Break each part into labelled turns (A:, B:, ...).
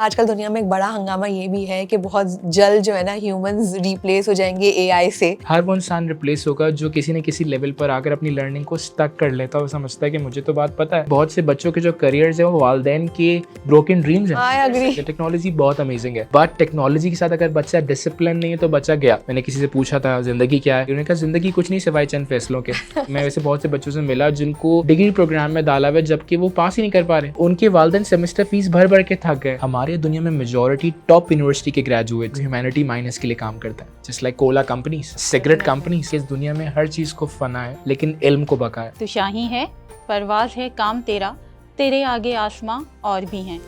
A: आजकल दुनिया में एक बड़ा हंगामा ये भी है कि बहुत जल्द जो है ना ह्यूमंस रिप्लेस हो जाएंगे एआई से।
B: हर वो इंसान रिप्लेस होगा जो किसी न किसी लेवल पर आकर अपनी लर्निंग को स्टक कर लेता है और समझता है कि मुझे तो बात पता है। बहुत से बच्चों के जो करियर्स है वो वालिदैन के ब्रोकन ड्रीम्स हैं।
A: I agree.
B: टेक्नोलॉजी बहुत अमेजिंग है, बट टेक्नोलॉजी के साथ अगर बच्चा डिसिप्लिन नहीं है तो बच्चा गया। मैंने किसी से पूछा था जिंदगी क्या है, उन्होंने कहा जिंदगी कुछ नहीं सिवाय चंद फैसलों के। मैं वैसे बहुत से बच्चों से मिला जिनको डिग्री प्रोग्राम में डाला हुआ जबकि वो पास ही नहीं कर पा रहे। उनके वालिदैन सेमेस्टर फीस भर भर के थक गए। हमारे दुनिया में मेजॉरिटी टॉप यूनिवर्सिटी के ग्रेजुएट ह्यूमैनिटी माइनस के लिए काम करता है, just like cola companies, cigarette companies. इस दुनिया में हर चीज को फना है लेकिन इल्म को बका है।
C: तो शाही है, परवाज है काम तेरा, तेरे आगे आसमां और भी हैं।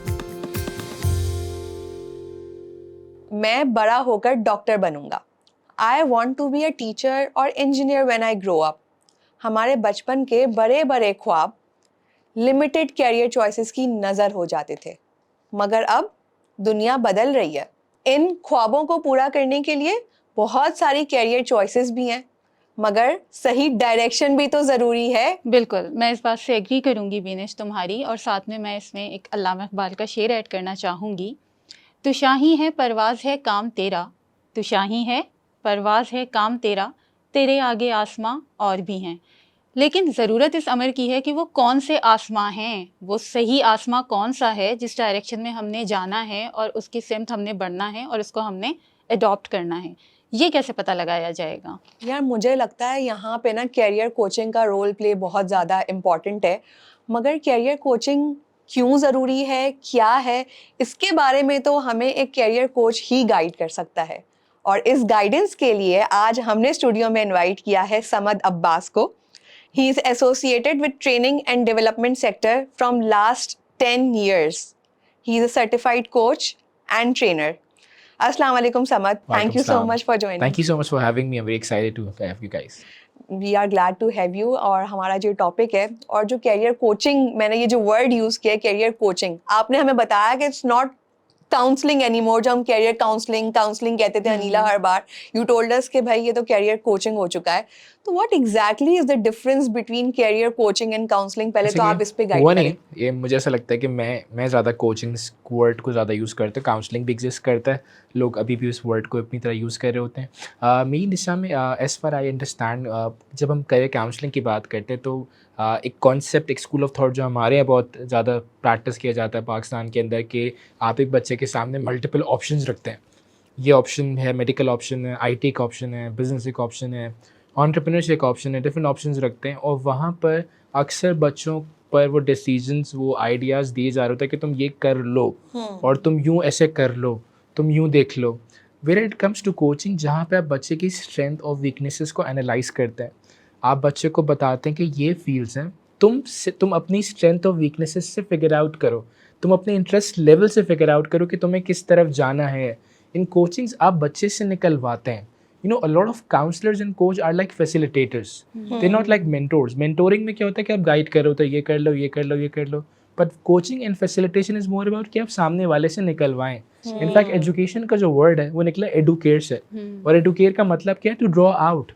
A: मैं बड़ा होकर डॉक्टर बनूंगा। I want to be a teacher और engineer when I grow up. हमारे बचपन के बड़े बड़े ख्वाब लिमिटेड कैरियर चॉइसेस की नज़र हो जाते थे, मगर अब दुनिया बदल रही है। इन ख्वाबों को पूरा करने के लिए बहुत सारी कैरियर चॉइसेस भी हैं, मगर सही डायरेक्शन भी तो ज़रूरी है।
C: बिल्कुल, मैं इस बात से एग्री करूंगी बीनेश तुम्हारी, और साथ में मैं इसमें एक अल्लामा इकबाल का शेर ऐड करना चाहूँगी। तू शाही है, परवाज है काम तेरा, तू शाही है, परवाज है काम तेरा, तेरे आगे आसमां और भी हैं। लेकिन ज़रूरत इस अमर की है कि वो कौन से आसमां हैं, वो सही आसमां कौन सा है जिस डायरेक्शन में हमने जाना है और उसकी सिमत हमने बढ़ना है और उसको हमने अडॉप्ट करना है। ये कैसे पता लगाया जाएगा?
A: यार मुझे लगता है यहाँ पे ना कैरियर कोचिंग का रोल प्ले बहुत ज़्यादा इम्पॉर्टेंट है, मगर कैरियर कोचिंग क्यों ज़रूरी है, क्या है, इसके बारे में तो हमें एक कैरियर कोच ही गाइड कर सकता है। और इस गाइडेंस के लिए आज हमने स्टूडियो में इनवाइट किया है समद अब्बास को। He is associated with training and development sector from last 10 years. He is a certified coach and trainer. Assalamu alaikum Samad. Thank you so much for joining.
B: Thank you so much for having me. I'm very excited to have you guys.
A: We are glad to have you. और हमारा जो topic है और जो career coaching, मैंने ये जो word use किया है कैरियर कोचिंग, आपने हमें बताया कि इट्स नॉट काउंसलिंग एनीमोर। जो हम कैरियर काउंसलिंग काउंसलिंग कहते थे अनीला हर बार, यू टोल्ड अस कि भाई ये तो कैरियर कोचिंग हो चुका है। तो what exactly is the difference between career coaching and counselling? पहले तो आप इस पे गाइड करें।
B: ये मुझे ऐसा लगता है कि मैं ज़्यादा कोचिंग वर्ड को ज़्यादा यूज़ करता हूँ। काउंसलिंग भी एग्जिस्ट करता है, लोग अभी भी उस वर्ड को अपनी तरह यूज़ कर रहे होते हैं। मेरी दिशा में एज़ फार आई अंडरस्टैंड, जब हम कैरियर काउंसलिंग की बात करते हैं तो एक कॉन्सेप्ट, एक स्कूल ऑफ थॉट जो हमारे यहाँ बहुत ज़्यादा प्रैक्टिस किया जाता है पाकिस्तान के अंदर, कि आप एक बच्चे के सामने मल्टीपल ऑप्शंस रखते हैं। ये ऑप्शन है, मेडिकल ऑप्शन है, आईटी का ऑप्शन है, बिजनेस एक ऑप्शन है, एंटरप्रेन्योरशिप एक ऑप्शन है, डिफरेंट ऑप्शंस रखते हैं। और वहाँ पर अक्सर बच्चों पर वो डिसीजंस, वो आइडियाज़ दिए जा रहे होते हैं कि तुम ये कर लो और तुम यूँ ऐसे कर लो, तुम यूँ देख लो। Where it comes to coaching, जहाँ पे आप बच्चे की स्ट्रेंथ और वीकनेसेस को एनालाइज करते हैं, आप बच्चे को बताते हैं कि ये फील्ड्स हैं, तुम अपनी स्ट्रेंथ और वीकनेसेस से फिगर आउट करो, तुम अपने इंटरेस्ट लेवल से फिगर आउट करो कि तुम्हें किस तरफ जाना है। इन कोचिंग्स आप बच्चे से निकलवाते हैं। You know, a lot of counselors and coach are like facilitators. They're not like mentors. Mentoring में क्या होता है कि आप गाइड कर रहे होते हैं, ये कर लो, ये कर लो, ये कर लो। But coaching and facilitation is more about कि आप सामने वाले से निकलवाएं। In fact, education का जो word है वो निकला educate से, और educate का मतलब क्या है? To draw out.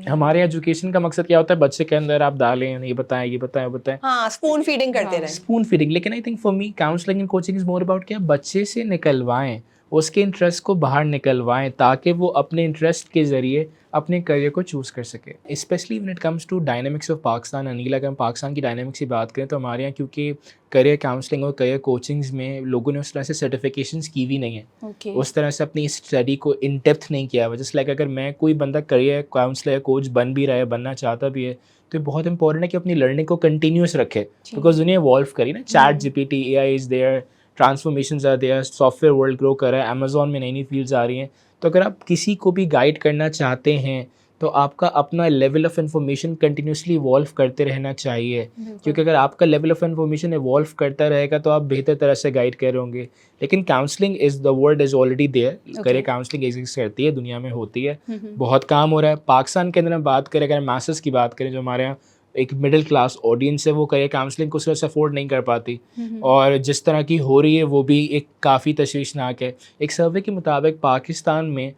B: हमारे एजुकेशन का मकसद क्या होता है? बच्चे के अंदर आप डालें, ये बताएं, ये बताएं, वो बताएं।
A: हाँ, स्पून फीडिंग करते रहे।
B: Spoon feeding. लेकिन I think for me counselling and coaching is more about कि आप बच्चे से निकलवाएं, उसके इंटरेस्ट को बाहर निकलवाएं, ताकि वो अपने इंटरेस्ट के ज़रिए अपने करियर को चूज़ कर सके। Specially when it comes to dynamics of Pakistan. Aneela, अगर हम पाकिस्तान की डायनेमिक्स की बात करें तो हमारे यहाँ क्योंकि करियर काउंसलिंग और करियर कोचिंग्स में लोगों ने उस तरह से सर्टिफिकेशंस की भी नहीं है, उस तरह से अपनी स्टडी को इन डेप्थ नहीं किया हुआ। जस्ट लाइक अगर मैं कोई बंदा करियर काउंसलर या कोच बन भी रहा है, बनना चाहता भी है, तो ये बहुत इंपॉर्टेंट है कि अपनी लर्निंग को कंटिन्यूस रखे, बिकॉज दुनिया इवॉल्व करी ना। Chat GPT, AI is there, transformations are there, software world grow कर रहा है, अमेजोन में नई नई फील्ड्स आ रही हैं। तो अगर आप किसी को भी गाइड करना चाहते हैं तो आपका अपना level of information continuously evolve करते रहना चाहिए, क्योंकि अगर आपका लेवल ऑफ इन्फॉर्मेशन इवॉल्व करता रहेगा तो आप बेहतर तरह से गाइड कर रहे होंगे। लेकिन counselling is the word is already there. Career counselling exist करती है, दुनिया में होती है, बहुत काम हो रहा है। पाकिस्तान के अंदर हम बात करें, अगर मास्टर्स की बात करें, जो हमारे यहाँ एक मिडिल क्लास ऑडियंस है, वो करियर काउंसलिंग को सिर्फ अफोर्ड नहीं कर पाती, और जिस तरह की हो रही है वो भी एक काफ़ी तशवीशनाक है। एक सर्वे के मुताबिक पाकिस्तान में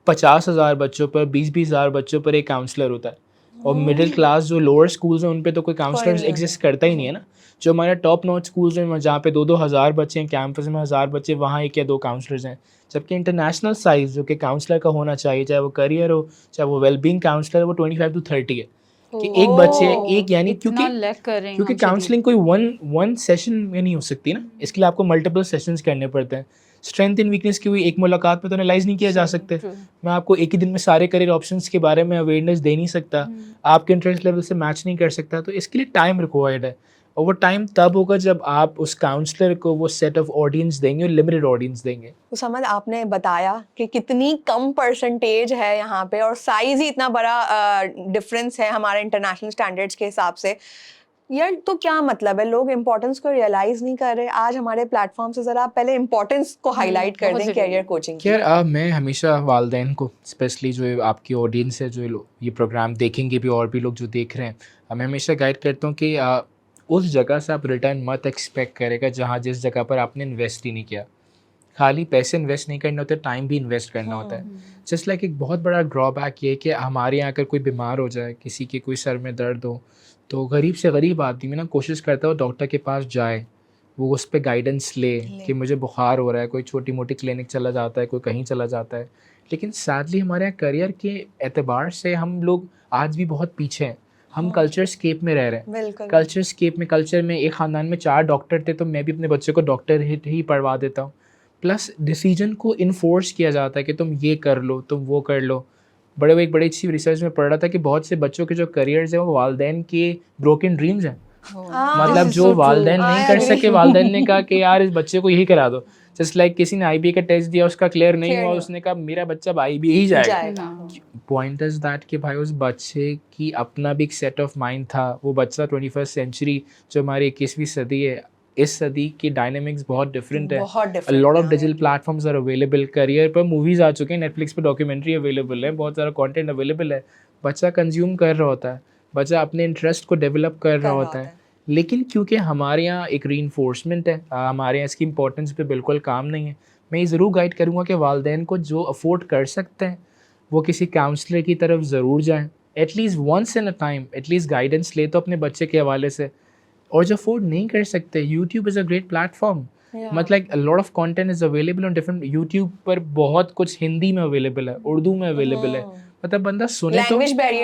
B: 50,000 बच्चों पर, 20,000 बच्चों पर एक काउंसलर होता है, और मिडिल क्लास जो लोअर स्कूल्स हैं उन पे तो कोई काउंसलर एग्जिस्ट करता ही नहीं है ना। जो हमारे टॉप नॉच स्कूल्स हैं जहाँ पे 2-2 हज़ार बच्चे हैं, कैंपस में 1000 बच्चे, वहाँ 1 या 2 काउंसलर्स हैं। जबकि इंटरनेशनल साइज़ जो कि काउंसलर का होना चाहिए, चाहे वो करियर हो, चाहे वो वेलबींग काउंसलर, वो 25 to 30 है कि एक बच्चे एक, यानी
C: इतना लैक कर रहे हैं
B: क्योंकि
C: हमसे
B: काउंसलिंग कोई वन सेशन में नहीं हो सकती ना, इसके लिए आपको मल्टीपल सेशंस करने पड़ते हैं। स्ट्रेंथ एंड वीकनेस की हुई एक मुलाकात में तो एनालाइज नहीं किया जा सकते। मैं आपको एक ही दिन में सारे करियर ऑप्शंस के बारे में अवेयरनेस दे नहीं सकता, आपके इंटरेस्ट लेवल से मैच नहीं कर सकता, तो इसके लिए टाइम रिक्वायर्ड है। और वो टाइम तब होगा जब आप उस काउंसलर को वो सेट ऑफ ऑडियंस देंगे और लिमिटेड ऑडियंस देंगे।
A: तो समझ आपने बताया कि कितनी कम परसेंटेज है यहाँ पे और साइज ही इतना बड़ा डिफरेंस है हमारे इंटरनेशनल स्टैंडर्ड्स के हिसाब से। यार तो क्या मतलब है, लोग इम्पोर्टेंस को रियलाइज नहीं कर रहे। आज हमारे प्लेटफॉर्म से जरा आप पहले इम्पोर्टेंस को हाईलाइट कर
C: बहुत
A: दें
C: ज़रूरी
A: कैरियर
C: है।
A: कोचिंग की।
B: यार मैं हमेशा वालिदैन को, स्पेशली जो आपकी ऑडियंस है, जो ये प्रोग्राम देखेंगे भी और भी लोग जो देख रहे हैं, मैं हमेशा गाइड करता हूँ कि उस जगह से आप रिटर्न मत एक्सपेक्ट करेगा जहाँ जिस जगह पर आपने इन्वेस्ट ही नहीं किया। खाली पैसे इन्वेस्ट नहीं करने होते, टाइम भी इन्वेस्ट करना होता है। जस्ट लाइक एक बहुत बड़ा ड्रॉबैक ये कि हमारे यहाँ अगर कोई बीमार हो जाए, किसी के कोई सर में दर्द हो, तो गरीब से गरीब आदमी ना कोशिश करता है वो डॉक्टर के पास जाए, वो उस पर गाइडेंस ले कि मुझे बुखार हो रहा है, कोई छोटी मोटी क्लिनिक चला जाता है, कोई कहीं चला जाता है। लेकिन सैडली हमारे यहाँ करियर के एतबार से हम लोग आज भी बहुत पीछे हैं। हम कल्चर स्केप में रह रहे हैं।
A: बिल्कुल।
B: कल्चर स्केप में, कल्चर में एक ख़ानदान में 4 डॉक्टर थे तो मैं भी अपने बच्चे को डॉक्टर ही पढ़वा देता हूँ। प्लस डिसीजन को इन्फोर्स किया जाता है कि तुम ये कर लो, तुम वो कर लो। एक बड़ी अच्छी रिसर्च में पढ़ रहा था कि बहुत से बच्चों के जो करियर्स हैं वो वालिदैन के ब्रोकन ड्रीम्स हैं। मतलब जो वालिदैन नहीं कर सके, वालिदैन ने कहा कि यार इस बच्चे को यही करा दो। जस्ट लाइक किसी ने IB का टेस्ट दिया, उसका क्लियर नहीं हुआ, उसने कहा मेरा बच्चा IB ही जाएगा। पॉइंट इज दैट कि भाई उस बच्चे की अपना भी एक सेट ऑफ माइंड था। वो बच्चा 21st सेंचुरी, जो हमारी 21वीं सदी है, इस सदी की डायनेमिक्स बहुत डिफरेंट है। A lot of digital platforms are available। Career पर मूवीज़ आ चुके हैं, नेटफ्लिक्स पे डॉक्यूमेंट्री अवेलेबल है, बहुत सारा कंटेंट अवेलेबल है। बच्चा कंज्यूम कर रहा होता है, बच्चा अपने इंटरेस्ट को डेवलप कर रहा होता है। लेकिन क्योंकि हमारे यहाँ एक रीइंफोर्समेंट है, हमारे यहाँ इसकी इंपॉर्टेंस पे बिल्कुल काम नहीं है। मैं ये ज़रूर गाइड करूँगा कि वालिदैन को जो अफोर्ड कर सकते हैं वो किसी काउंसलर की तरफ ज़रूर जाएँ। At least once in a time at least guidance ले तो अपने बच्चे के हवाले से। और जो अफोर्ड नहीं कर सकते, YouTube is a great platform. मतलब a lot of content is available on different. YouTube पर बहुत कुछ हिंदी में अवेलेबल है, उर्दू में अवेलेबल है। मतलब बंदा सुने तो,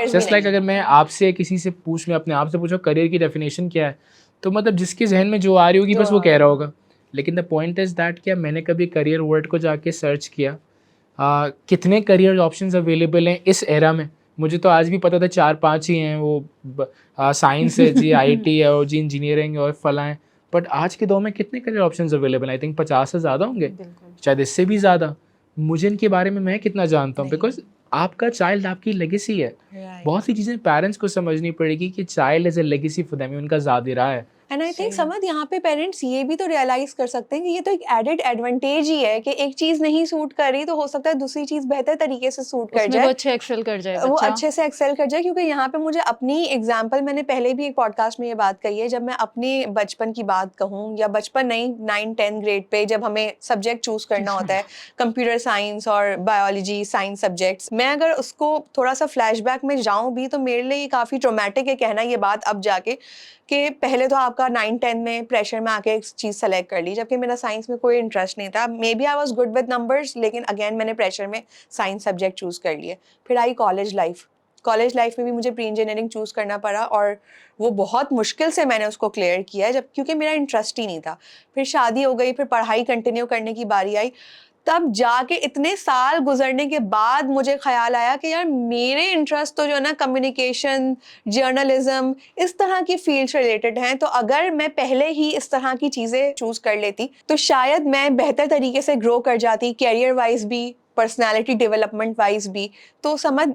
B: जस्ट लाइक अगर मैं आपसे किसी से मैं अपने आप से पूछूं करियर की डेफिनेशन क्या है, तो मतलब जिसके जहन में जो आ रही होगी बस वो कह रहा होगा। लेकिन द पॉइंट इज़ दैट क्या मैंने कभी करियर वर्ड को जाके सर्च किया, कितने करियर ऑप्शंस अवेलेबल हैं इस एरा में। मुझे तो आज भी पता था 4-5 ही हैं, वो साइंस है जी, IT है और जी इंजीनियरिंग और फला है। बट आज के दौर में कितने करियर ऑप्शंस अवेलेबल हैं? आई थिंक 50 से ज़्यादा होंगे, शायद इससे भी ज़्यादा। मुझे इनके बारे में मैं कितना जानता हूँ, बिकॉज आपका चाइल्ड आपकी लेगेसी है। बहुत सी चीज़ें पेरेंट्स को समझनी पड़ेगी कि child as a legacy for them, उनका ज़ादिरा है।
A: एंड आई थिंक समझ यहाँ पे पेरेंट्स ये भी तो रियलाइज कर सकते हैं कि ये तो एक एडेड एडवांटेज ही है कि एक चीज नहीं सूट कर रही तो हो सकता है दूसरी चीज बेहतर तरीके से सूट कर जाए,
C: वो अच्छे एक्सेल कर जाए,
A: वो अच्छे से एक्सेल कर जाए। क्योंकि यहाँ पे मुझे अपनी एग्जांपल, मैंने पहले भी एक पॉडकास्ट में ये बात कही है, जब मैं अपने बचपन की बात कहूँ, या बचपन नहीं 9-10 ग्रेड पे जब हमें सब्जेक्ट चूज करना होता है, कंप्यूटर साइंस और बायोलॉजी साइंस सब्जेक्ट्स, मैं अगर उसको थोड़ा सा फ्लैशबैक में जाऊँ भी तो मेरे लिए काफ़ी ट्रोमेटिक है कहना ये बात अब जाके कि पहले तो आपका 9-10 में प्रेशर में आके एक चीज़ सेलेक्ट कर ली, जबकि मेरा साइंस में कोई इंटरेस्ट नहीं था। Maybe I was good with numbers, लेकिन अगेन मैंने प्रेशर में साइंस सब्जेक्ट चूज़ कर लिए। फिर आई कॉलेज लाइफ में भी मुझे प्री इंजीनियरिंग चूज़ करना पड़ा और वो बहुत मुश्किल से मैंने उसको क्लियर किया जब, क्योंकि मेरा इंटरेस्ट ही नहीं था। फिर शादी हो गई, फिर पढ़ाई कंटिन्यू करने की बारी आई, तब जाके इतने साल गुजरने के बाद मुझे ख्याल आया कि यार मेरे इंटरेस्ट तो जो है ना कम्युनिकेशन, जर्नलिज्म, इस तरह की फील्ड से रिलेटेड हैं। तो अगर मैं पहले ही इस तरह की चीज़ें चूज़ कर लेती तो शायद मैं बेहतर तरीके से ग्रो कर जाती, कैरियर वाइज भी, पर्सनैलिटी डेवलपमेंट वाइज भी। तो समझ,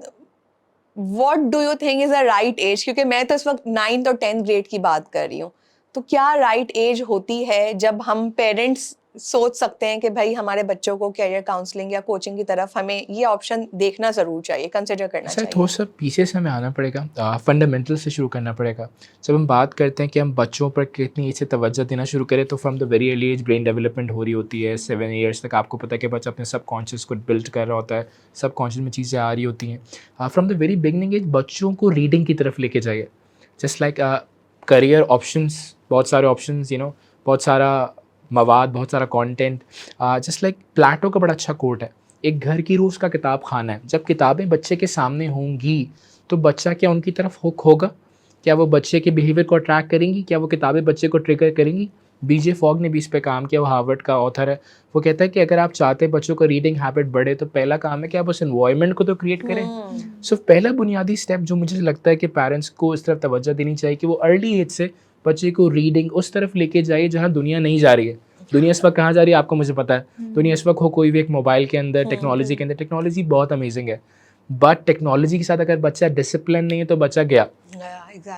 A: what do you think is a right age? क्योंकि मैं तो इस वक्त 9th और 10th ग्रेड की बात कर रही हूँ, तो क्या राइट एज होती है जब हम पेरेंट्स सोच सकते हैं कि भाई हमारे बच्चों को कैरियर काउंसलिंग या कोचिंग की तरफ हमें ये ऑप्शन देखना ज़रूर चाहिए, कंसिडर करना चाहिए?
B: थोड़ा सा पीछे से हमें आना पड़ेगा, फंडामेंटल से शुरू करना पड़ेगा। जब हम बात करते हैं कि हम बच्चों पर कितनी एज से तवज्जो देना शुरू करें, तो from the very early age brain development हो रही होती है। 7 ईयर्स तक आपको पता है कि बच्चा अपने सबकॉन्शियस को बिल्ड कर रहा होता है, सबकॉन्शियस में चीज़ें आ रही होती हैं। From the very beginning age बच्चों को रीडिंग की तरफ लेके जाइए। जस्ट लाइक करियर ऑप्शंस, बहुत सारे ऑप्शंस, बहुत सारा मवाद, बहुत सारा कंटेंट। जस्ट लाइक प्लेटो का बड़ा अच्छा कोट है, एक घर की रोज़ का किताब खाना है। जब किताबें बच्चे के सामने होंगी तो बच्चा क्या उनकी तरफ हुक होगा? क्या वो बच्चे के बिहेवियर को अट्रैक्ट करेंगी? क्या वो किताबें बच्चे को ट्रिगर करेंगी? बीजे फॉग ने भी इस पे काम किया, वो हार्वर्ड का ऑथर है। वो कहता है कि अगर आप चाहते हैं बच्चों को रीडिंग हैबिट बढ़े तो पहला काम है कि आप उस एनवायरनमेंट को तो क्रिएट करें। सो पहला बुनियादी स्टेप जो मुझे लगता है कि पेरेंट्स को इस तरफ तवज्जो देनी चाहिए कि वो अर्ली एज से बच्चे को रीडिंग उस तरफ लेके जाइए जहाँ दुनिया नहीं जा रही है। दुनिया इस वक्त कहाँ जा रही है आपको मुझे पता है। दुनिया इस वक्त हो कोई भी एक मोबाइल के अंदर, टेक्नोलॉजी के अंदर। टेक्नोलॉजी बहुत अमेजिंग है, बट टेक्नोलॉजी के साथ अगर बच्चा डिसिप्लिन नहीं है तो बच्चा गया।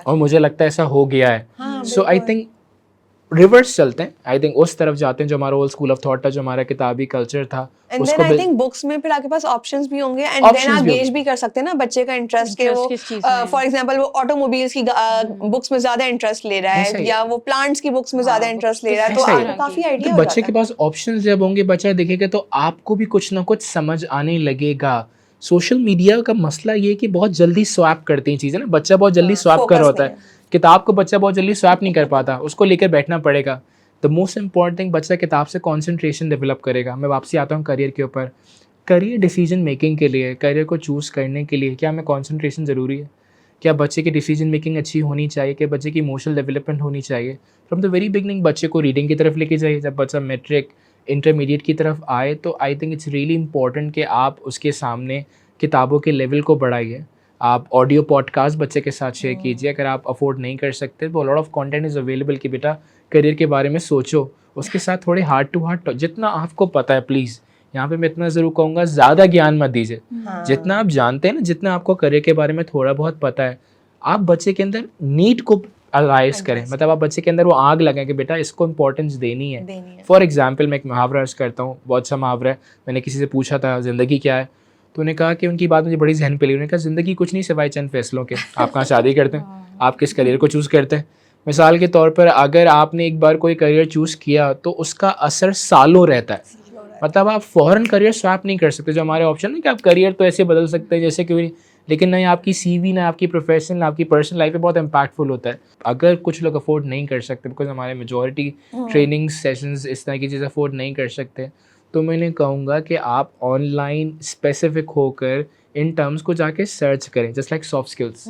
B: और मुझे लगता है ऐसा हो गया है। सो आई थिंक रिवर्स चलते हैं, आई थिंक उस तरफ जाते हैं जो हमारा ओल्ड स्कूल ऑफ थॉट था, जो हमारा किताबी कल्चर था।
A: And then I think books में फिर आपके पास ऑप्शंस भी होंगे एंड देन आप गेज भी कर सकते हैं ना बच्चे का इंटरेस्ट के। वो फॉर एग्जांपल वो ऑटोमोबाइल्स की बुक्स में ज्यादा इंटरेस्ट ले रहा है या वो प्लांट्स की बुक्स में ज्यादा इंटरेस्ट ले रहा है, तो आपको काफी आइडिया हो जाता है।
B: बच्चे के पास ऑप्शंस जब होंगे, बच्चा देखेगा तो आपको भी कुछ ना कुछ समझ आने लगेगा। सोशल मीडिया का मसला ये है कि बहुत जल्दी स्वैप करते हैं चीज़ें ना, बच्चा बहुत जल्दी स्वैप कर रहा होता है। किताब को बच्चा बहुत जल्दी स्वैप नहीं कर पाता, उसको लेकर बैठना पड़ेगा। द मोस्ट इंपॉर्टेंट थिंग, बच्चा किताब से कॉन्सेंट्रेशन डेवलप करेगा। मैं वापसी आता हूँ करियर के ऊपर। करियर डिसीजन मेकिंग के लिए, करियर को चूज़ करने के लिए क्या हमें कॉन्सेंट्रेशन ज़रूरी है? क्या बच्चे की डिसीजन मेकिंग अच्छी होनी चाहिए? क्या बच्चे की इमोशनल डेवलपमेंट होनी चाहिए? फ्रॉम द वेरी बिगनिंग बच्चे को रीडिंग की तरफ लेके जाइए। जब बच्चा मैट्रिक इंटरमीडिएट की तरफ आए तो I think it's really important कि आप उसके सामने किताबों के लेवल को बढ़ाइए। आप ऑडियो पॉडकास्ट बच्चे के साथ शेयर कीजिए। अगर आप अफोर्ड नहीं कर सकते तो lot of content is available कि बेटा करियर के बारे में सोचो। उसके साथ थोड़े हार्ट टू हार्ट, जितना आपको पता है प्लीज़, यहाँ पे मैं इतना ज़रूर कहूँगा, ज़्यादा ज्ञान मत दीजिए। जितना आप जानते हैं ना, जितना आपको करियर के बारे में थोड़ा बहुत पता है, आप बच्चे के अंदर नीड को अलाइज करें। मतलब आप बच्चे के अंदर वो आग लगाएं कि बेटा इसको इंपॉर्टेंस देनी है। फॉर एग्जाम्पल मैं एक मुहावरा अर्ज करता हूँ, बहुत अच्छा मुहावरा है। मैंने किसी से पूछा था ज़िंदगी क्या है, तो उन्होंने कहा कि उनकी बात मुझे बड़ी जहन पे लगी। उन्होंने कहा ज़िंदगी कुछ नहीं सिवाय चंद फैसलों के। आप कहाँ शादी करते हैं, आप किस करियर को चूज़ करते हैं। मिसाल के तौर पर अगर आपने एक बार कोई करियर चूज़ किया तो उसका असर सालों रहता है। मतलब आप फ़ौरन करियर स्वैप नहीं कर सकते। जो हमारे ऑप्शन है कि आप करियर तो ऐसे बदल सकते हैं जैसे कोई, लेकिन नहीं आपकी सीवी, ना आपकी प्रोफेशनल, ना आपकी पर्सनल लाइफ में बहुत इम्पैक्टफुल होता है। अगर कुछ लोग अफोर्ड नहीं कर सकते, बिकॉज हमारे मेजॉरिटी ट्रेनिंग सेशंस इस तरह की चीज़ अफोर्ड नहीं कर सकते, तो मैंने कहूँगा कि आप ऑनलाइन स्पेसिफिक होकर इन टर्म्स को जाके सर्च करें। Just like soft skills,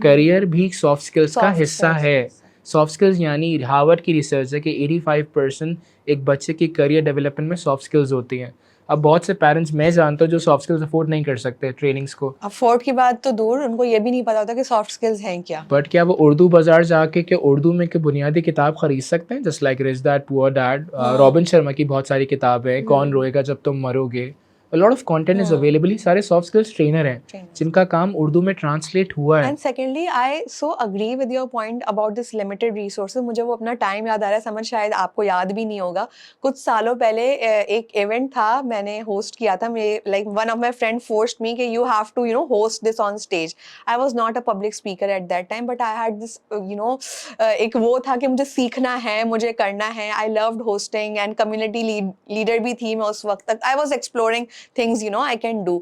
B: career भी सॉफ्ट स्किल्स का हिस्सा है। सॉफ्ट स्किल्स यानी हार्वर्ड की रिसर्च है कि 85% एक बच्चे की करियर डेवलपमेंट में सॉफ्ट स्किल्स होती हैं। अब बहुत से पेरेंट्स मैं जानता हूँ जो सॉफ्ट स्किल्स अफोर्ड नहीं कर सकते ट्रेनिंग्स को।
A: अफोर्ड की बात तो दूर, उनको ये भी नहीं पता होता कि सॉफ्ट स्किल्स हैं क्या।
B: बट क्या वो उर्दू बाजार जाके के उर्दू में के बुनियादी किताब खरीद सकते हैं? Just like rich dad poor dad, robin Sharma की बहुत सारी किताबें हैं, कौन रोएगा जब तुम मरोगे, a lot of content is available। ये सारे सॉफ्ट स्किल्स ट्रेनर हैं जिनका काम उर्दू में ट्रांसलेट हुआ है।
A: And secondly I so agree with your point about this limited resources. मुझे वो अपना टाइम याद आ रहा है, समझ शायद आपको याद भी नहीं होगा। कुछ सालों पहले एक इवेंट था, मैंने होस्ट किया था। Like one of my friend forced me कि you have to host this on stage. I was not a public speaker at that time, but I had this एक वो था कि मुझे सीखना है, मुझे करना है। I loved hosting and community leader भी थी मैं उस वक्त तक। I was exploring things I can do.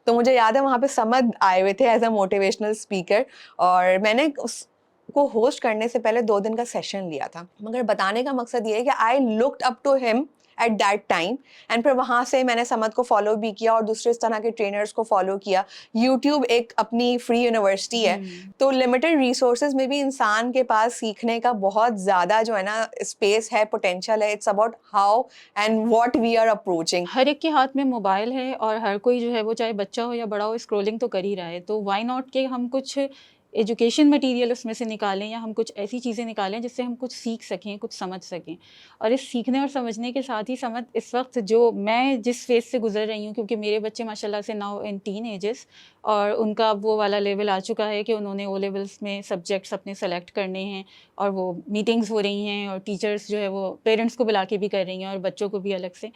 A: तो मुझे याद है वहाँ पे समद आए हुए थे एज अ मोटिवेशनल स्पीकर, और मैंने उसको होस्ट करने से पहले 2 दिन का सेशन लिया था। मगर बताने का मकसद ये है कि I looked up to him at that time, and फिर वहाँ से मैंने समद को फॉलो भी किया और दूसरे इस तरह के ट्रेनर्स को फॉलो किया। यूट्यूब एक अपनी फ्री यूनिवर्सिटी है, तो लिमिटेड रिसोर्सेज में भी इंसान के पास सीखने का बहुत ज़्यादा जो है ना स्पेस है, पोटेंशियल है। It's about how and what we are approaching.
C: हर एक के हाथ में मोबाइल है और हर कोई जो है वो चाहे बच्चा हो या बड़ा हो स्क्रॉलिंग तो कर ही रहा है। तो व्हाई नॉट कि हम कुछ एजुकेशन मटेरियल उसमें से निकालें या हम कुछ ऐसी चीज़ें निकालें जिससे हम कुछ सीख सकें, कुछ समझ सकें। और इस सीखने और समझने के साथ ही समझ इस वक्त जो मैं जिस फेज़ से गुजर रही हूँ, क्योंकि मेरे बच्चे माशाल्लाह से नाउ इन टीन एजेस, और उनका वो वाला लेवल आ चुका है कि उन्होंने ओ लेवल्स में सब्जेक्ट्स अपने सेलेक्ट करने हैं और वो मीटिंग्स हो रही हैं और टीचर्स जो है वो पेरेंट्स को बुला के भी कर रही हैं और बच्चों को भी अलग से।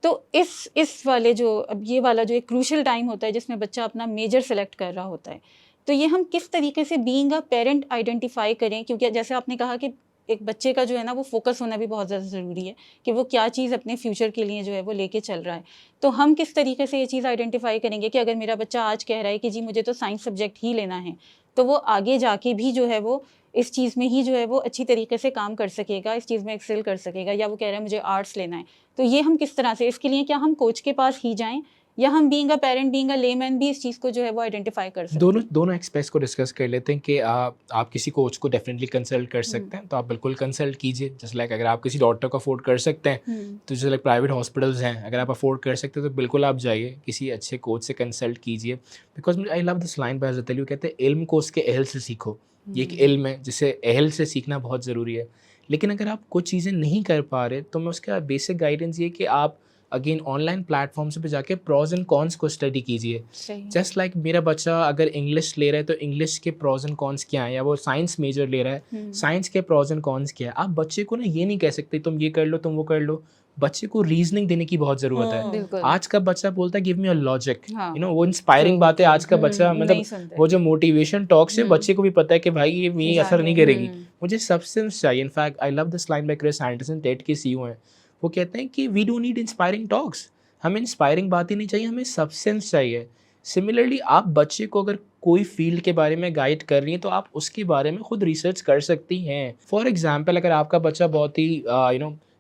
C: तो इस वाले जो अब ये वाला जो एक क्रूशल टाइम होता है जिसमें बच्चा अपना मेजर सेलेक्ट कर रहा होता है, तो ये हम किस तरीके से बीइंग अ पेरेंट आइडेंटिफाई करें, क्योंकि जैसे आपने कहा कि एक बच्चे का जो है ना वो फोकस होना भी बहुत ज़्यादा ज़रूरी है कि वो क्या चीज़ अपने फ्यूचर के लिए जो है वो लेके चल रहा है। तो हम किस तरीके से ये चीज़ आइडेंटिफाई करेंगे कि अगर मेरा बच्चा आज कह रहा है कि जी मुझे तो साइंस सब्जेक्ट ही लेना है, तो वो आगे जाके भी जो है वो इस चीज़ में ही जो है वो अच्छी तरीके से काम कर सकेगा, इस चीज़ में एक्सेल कर सकेगा, या वो कह रहा है मुझे आर्ट्स लेना है, तो ये हम किस तरह से, इसके लिए क्या हम कोच के पास ही जाएं, या हम being a parent, being a layman भी इस चीज़ को जो है वो आइडेंटिफाई कर सकते
B: दोनों
C: हैं?
B: दोनों एक्सपेक्ट्स को डिस्कस कर लेते हैं कि आप किसी कोच को डेफिनेटली कंसल्ट कर सकते हैं, तो आप बिल्कुल कंसल्ट कीजिए। जस्ट लाइक अगर आप किसी डॉक्टर को अफोर्ड कर सकते हैं, तो जैसे लाइक प्राइवेट हॉस्पिटल्स हैं, अगर आप अफोर्ड कर सकते हैं तो बिल्कुल आप जाइए, किसी अच्छे कोच से कंसल्ट कीजिए। Because I love this line bye हज़रत अली, वो कहते हैं इल्म को उसके अहल से सीखो। ये एक इल्म है जिसे अहल से सीखना बहुत ज़रूरी है। लेकिन अगर आप कुछ चीज़ें नहीं कर पा रहे, तो मैं उसका बेसिक गाइडेंस ये कि आप अगेन ऑनलाइन प्लेटफॉर्म्स पे जाके प्रॉज एंड कॉन्स को स्टडी कीजिए।
C: सही।
B: जस्ट लाइक मेरा बच्चा अगर इंग्लिश ले रहा है तो इंग्लिश के प्रॉज एंड कॉन्स क्या हैं, या वो साइंस मेजर ले रहा है, साइंस के प्रॉज एंड कॉन्स क्या है। आप बच्चे को ना ये नहीं कह सकते तुम ये कर लो तुम वो कर लो, बच्चे को रीजनिंग देने की बहुत ज़रूरत है।
C: बिल्कुल।
B: आज का बच्चा बोलता है गिव मी अ लॉजिक,
C: हाँ।
B: यू नो, वो इंस्पायरिंग
C: True,
B: बातें आज का बच्चा
C: नहीं
B: मतलब
C: सुनते।
B: वो जो मोटिवेशन टॉक से बच्चे को भी पता है कि भाई ये असर नहीं करेगी, मुझे सब्सटेंस चाहिए। In fact I love this line by Chris Anderson, TED के सीईओ हैं, वो कहते हैं कि we don't need inspiring talks, हमें इंस्पायरिंग बातें नहीं चाहिए, हमें सब्सटेंस चाहिए। सिमिलरली आप बच्चे को अगर कोई फील्ड के बारे में गाइड कर रही हैं तो आप उसके बारे में खुद रिसर्च कर सकती हैं। फॉर एग्जांपल अगर आपका बच्चा बहुत ही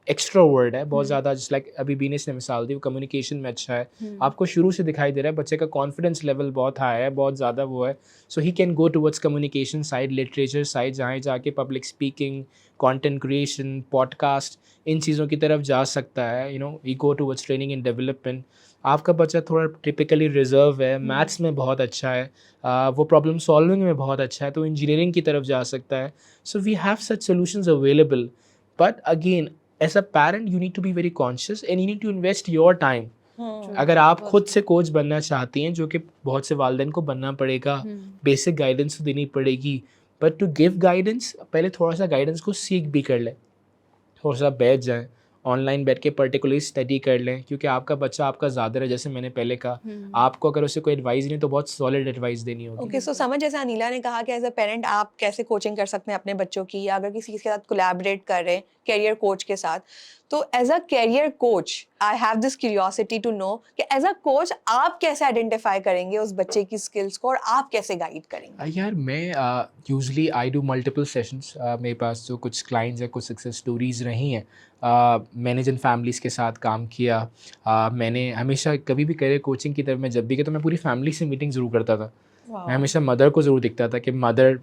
B: एक्स्ट्रोवर्ट है, बहुत ज़्यादा, जस्ट लाइक अभी बीनेश ने मिसाल दी, वो कम्युनिकेशन में अच्छा है, आपको शुरू से दिखाई दे रहा है बच्चे का कॉन्फिडेंस लेवल बहुत हाई है, बहुत ज़्यादा वो है, so he can go towards communication side, literature side, जहाँ जाके public speaking, content creation, podcast, इन चीज़ों की तरफ जा सकता है। You know, he go towards training and development. आपका बच्चा थोड़ा टिपिकली रिजर्व है, मैथ्स में बहुत अच्छा है, वो प्रॉब्लम सॉल्विंग में बहुत अच्छा है, तो इंजीनियरिंग की तरफ जा सकता है। So we have such solutions available, but again as a parent you need to be very conscious and you need to invest your time. अगर आप खुद से कोच बनना चाहती हैं, जो कि बहुत से वालिदैन को बनना पड़ेगा, बेसिक गाइडेंस तो देनी पड़ेगी, बट टू गिव गाइडेंस पहले थोड़ा सा गाइडेंस को सीख भी कर लें, थोड़ा सा बैठ जाएं, ऑनलाइन बैठ के पर्टिकुलरली स्टडी कर लें, क्योंकि आपका बच्चा आपका ज़्यादा है। जैसे मैंने पहले कहा, आपको अगर उसे कोई एडवाइस नहीं तो बहुत सॉलिड एडवाइस देनी होगी।
A: ओके, सो समझ, जैसे अनिला ने कहा कि एज अ पेरेंट आप कैसे कोचिंग कर सकते हैं अपने बच्चों की, या अगर किसी के साथ कोलैबोरेट कर रहे हैं कैरियर कोच के साथ, तो as a career coach I have this curiosity to know कि एज अ कोच आप कैसे आइडेंटिफाई करेंगे उस बच्चे की स्किल्स को और आप कैसे गाइड करेंगे?
B: यार मैं usually I do multiple sessions. मेरे पास जो कुछ क्लाइंट्स हैं, कुछ सक्सेस स्टोरीज रही हैं, मैंने जिन फैमिलीज़ के साथ काम किया, मैंने हमेशा कभी भी करियर कोचिंग की तरफ मैं जब भी गया तो मैं पूरी फैमिली से मीटिंग ज़रूर करता था। मैं हमेशा मदर को ज़रूर दिखता था कि मदर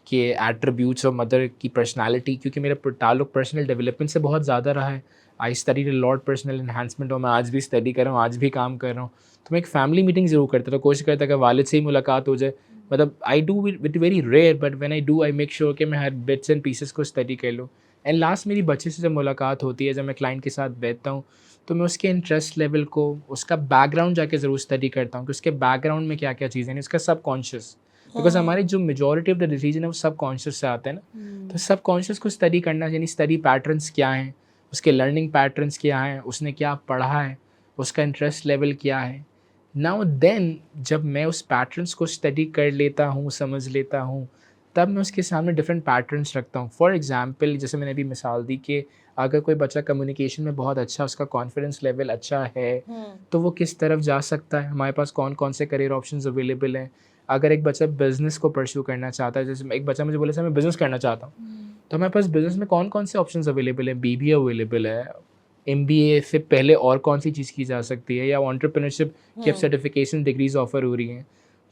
B: के एट्रीब्यूट्स और मदर की पर्सनालिटी, क्योंकि मेरा ताल्लुक पर्सनल डेवलपमेंट से बहुत ज़्यादा रहा है। I study lot personal enhancement, और मैं आज भी स्टडी कर रहा हूँ, आज भी काम कर रहा हूँ। तो मैं एक फैमिली मीटिंग ज़रूर करता था, कोशिश करता कि वालिद से ही मुलाकात हो जाए। मतलब I do it very rare, but when I do I make sure कि मैं हर बिट्स एंड पीसेस को स्टडी कर लूँ। एंड लास्ट मेरी बच्चे से जब मुलाकात होती है, जब मैं क्लाइंट के साथ बैठता हूँ, तो मैं उसके इंटरेस्ट लेवल को, उसका बैकग्राउंड जाके ज़रूर स्टडी करता हूँ कि उसके बैकग्राउंड में क्या क्या चीज़ें हैं, उसका सबकॉन्शियस, बिकॉज हमारी जो मेजॉरिटी ऑफ द डिसीजन है वो सबकॉन्शियस से आते हैं ना। तो सबकॉन्शियस को स्टडी करना, यानी स्टडी पैटर्न्स क्या हैं, उसके लर्निंग पैटर्न्स क्या हैं, उसने क्या पढ़ा है, उसका इंटरेस्ट लेवल क्या है। नाउ देन जब मैं उस पैटर्न्स को स्टडी कर लेता हूँ, समझ लेता हूँ, तब मैं उसके सामने डिफरेंट पैटर्न्स रखता हूँ। फॉर एग्जांपल, जैसे मैंने अभी मिसाल दी कि अगर कोई बच्चा कम्युनिकेशन में बहुत अच्छा, उसका कॉन्फिडेंस लेवल अच्छा है, तो वो किस तरफ जा सकता है, हमारे पास कौन कौन से करियर ऑप्शंस अवेलेबल हैं। अगर एक बच्चा बिज़नेस को परस्यू करना चाहता है, जैसे एक बच्चा मुझे बोले सर मैं बिज़नेस करना चाहता हूँ, तो हमारे पास बिज़नेस में कौन कौन से ऑप्शंस अवेलेबल हैं, बीबीए अवेलेबल है, एमबीए से पहले और कौन सी चीज़ की जा सकती है, या एंटरप्रेन्योरशिप की अब सर्टिफिकेशन डिग्रीज ऑफर हो रही हैं।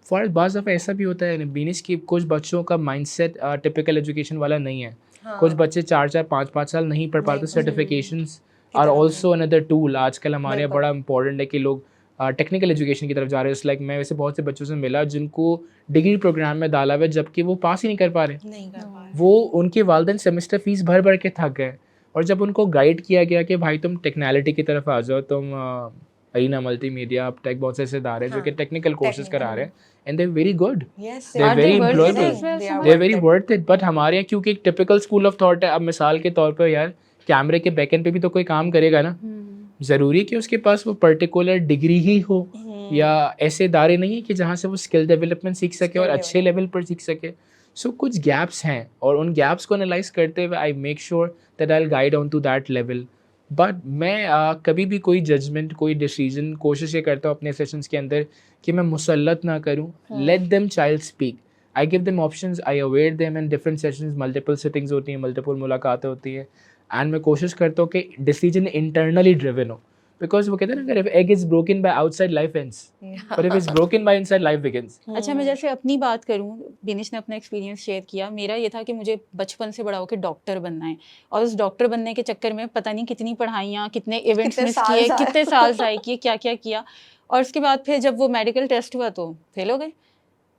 B: फॉर बाज़ दफ़ा ऐसा भी होता है बीनिस की कुछ बच्चों का माइंडसेट टिपिकल एजुकेशन वाला नहीं है। कुछ बच्चे 4-4 5-5 साल नहीं पढ़ पाते। Certifications are also another tool. आजकल हमारे यहाँ बड़ा इंपॉर्टेंट है कि लोग टेक्निकल एजुकेशन की तरफ जा रहे हैं। लाइक मैं वैसे बहुत से बच्चों से मिला जिनको डिग्री प्रोग्राम में डाला हुआ है, जबकि वो पास ही नहीं कर पा रहे। वो उनके वालिदैन सेमेस्टर फीस भर भर के थक गए, और जब उनको गाइड किया गया कि भाई तुम टेक्नैलिटी की तरफ आ जाओ, तुम अरीना मल्टीमीडिया, अब टेक बहुत से इदारे हैं जो कि टेक्निकल कोर्सेज करा रहे हैं, and they very good, they are very employable, they are very worth it. But हमारे यहाँ क्योंकि एक टिपिकल स्कूल ऑफ थॉट है, अब मिसाल के तौर पर यार कैमरे के बैकएंड पे भी तो कोई काम करेगा ना, ज़रूरी कि उसके पास वो पर्टिकुलर डिग्री ही हो, या ऐसे इदारे नहीं है कि जहाँ से वो स्किल डेवलपमेंट सीख सके और अच्छे लेवल पर सीख सके। सो कुछ गैप्स हैं, और उन गैप्स को एनालाइज करते हुए I make sure that I will guide on to that level. But मैं कभी भी कोई जजमेंट, कोई डिसीजन, कोशिश ये करता हूँ अपने सेशंस के अंदर कि मैं मुसल्लत ना करूँ। Let them child speak. I give them options, I aware them in different sessions, multiple sittings होती हैं, मल्टीपल मुलाकातें होती है, एंड मैं कोशिश करता हूँ कि डिसीजन इंटरनली ड्रिवन हो, बिकॉज वो कहते हैं ना, अगर egg is broken by outside life ends, but if it's broken by inside life begins.
C: अच्छा, मैं जैसे अपनी बात करूं, बिनिश ने अपना एक्सपीरियंस शेयर किया, मेरा ये था कि मुझे बचपन से बड़ा होकर डॉक्टर बनना है, और उस डॉक्टर बनने के चक्कर में पता नहीं कितनी पढ़ाइयाँ, कितने इवेंट्स
A: कितने
C: मिस
A: साल
C: किए,
A: जाए।
C: कितने साल ज़ाय किए, क्या क्या किया, और उसके बाद फिर जब वो मेडिकल टेस्ट हुआ तो फेल हो गए।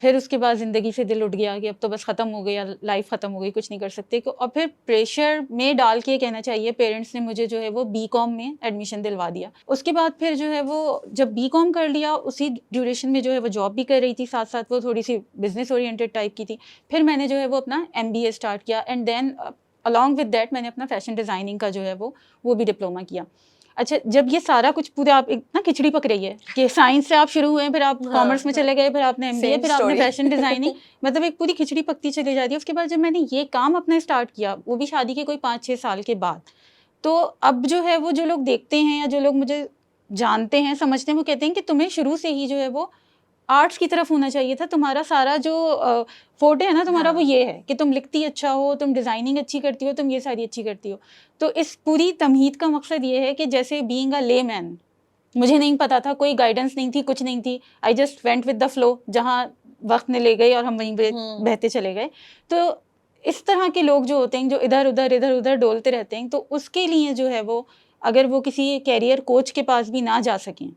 C: फिर उसके बाद ज़िंदगी से दिल उठ गया कि अब तो बस ख़त्म हो गया, लाइफ ख़त्म हो गई, कुछ नहीं कर सकते। और फिर प्रेशर में डाल के कहना चाहिए, पेरेंट्स ने मुझे जो है वो बीकॉम में एडमिशन दिलवा दिया। उसके बाद फिर जो है वो जब बीकॉम कर लिया, उसी ड्यूरेशन में जो है वो जॉब भी कर रही थी, साथ साथ वो थोड़ी सी बिजनेस ओरिएंटेड टाइप की थी। फिर मैंने जो है वो अपना MBA स्टार्ट किया, and then along with that मैंने अपना फैशन डिज़ाइनिंग का जो है वो भी डिप्लोमा किया। अच्छा, जब ये सारा कुछ पूरे आप एक ना खिचड़ी पक रही है कि साइंस से आप शुरू हुए, फिर आप कॉमर्स में चले गए, फिर आपने MBA,
A: Same
C: फिर आपने
A: story.
C: फैशन डिज़ाइनिंग, मतलब एक पूरी खिचड़ी पकती चली जाती है। उसके बाद जब मैंने ये काम अपना स्टार्ट किया, वो भी शादी के कोई 5-6 साल के बाद, तो अब जो है वो जो लोग देखते हैं या जो लोग मुझे जानते हैं, समझते हैं, वो कहते हैं कि तुम्हें शुरू से ही जो है वो आर्ट्स की तरफ होना चाहिए था। तुम्हारा सारा जो फोटे है ना तुम्हारा, वो ये है कि तुम लिखती अच्छा हो, तुम डिज़ाइनिंग अच्छी करती हो, तुम ये सारी अच्छी करती हो। तो इस पूरी तमहीद का मकसद ये है कि जैसे बीइंग अ लेमैन, मुझे नहीं पता था, कोई गाइडेंस नहीं थी, कुछ नहीं थी, I just went with the flow, जहाँ वक्त ने ले गई और हम वहीं पे बहते चले गए। तो इस तरह के लोग जो होते हैं, जो इधर उधर डोलते रहते हैं, तो उसके लिए जो है वो, अगर वो किसी कैरियर कोच के पास भी ना जा सकें,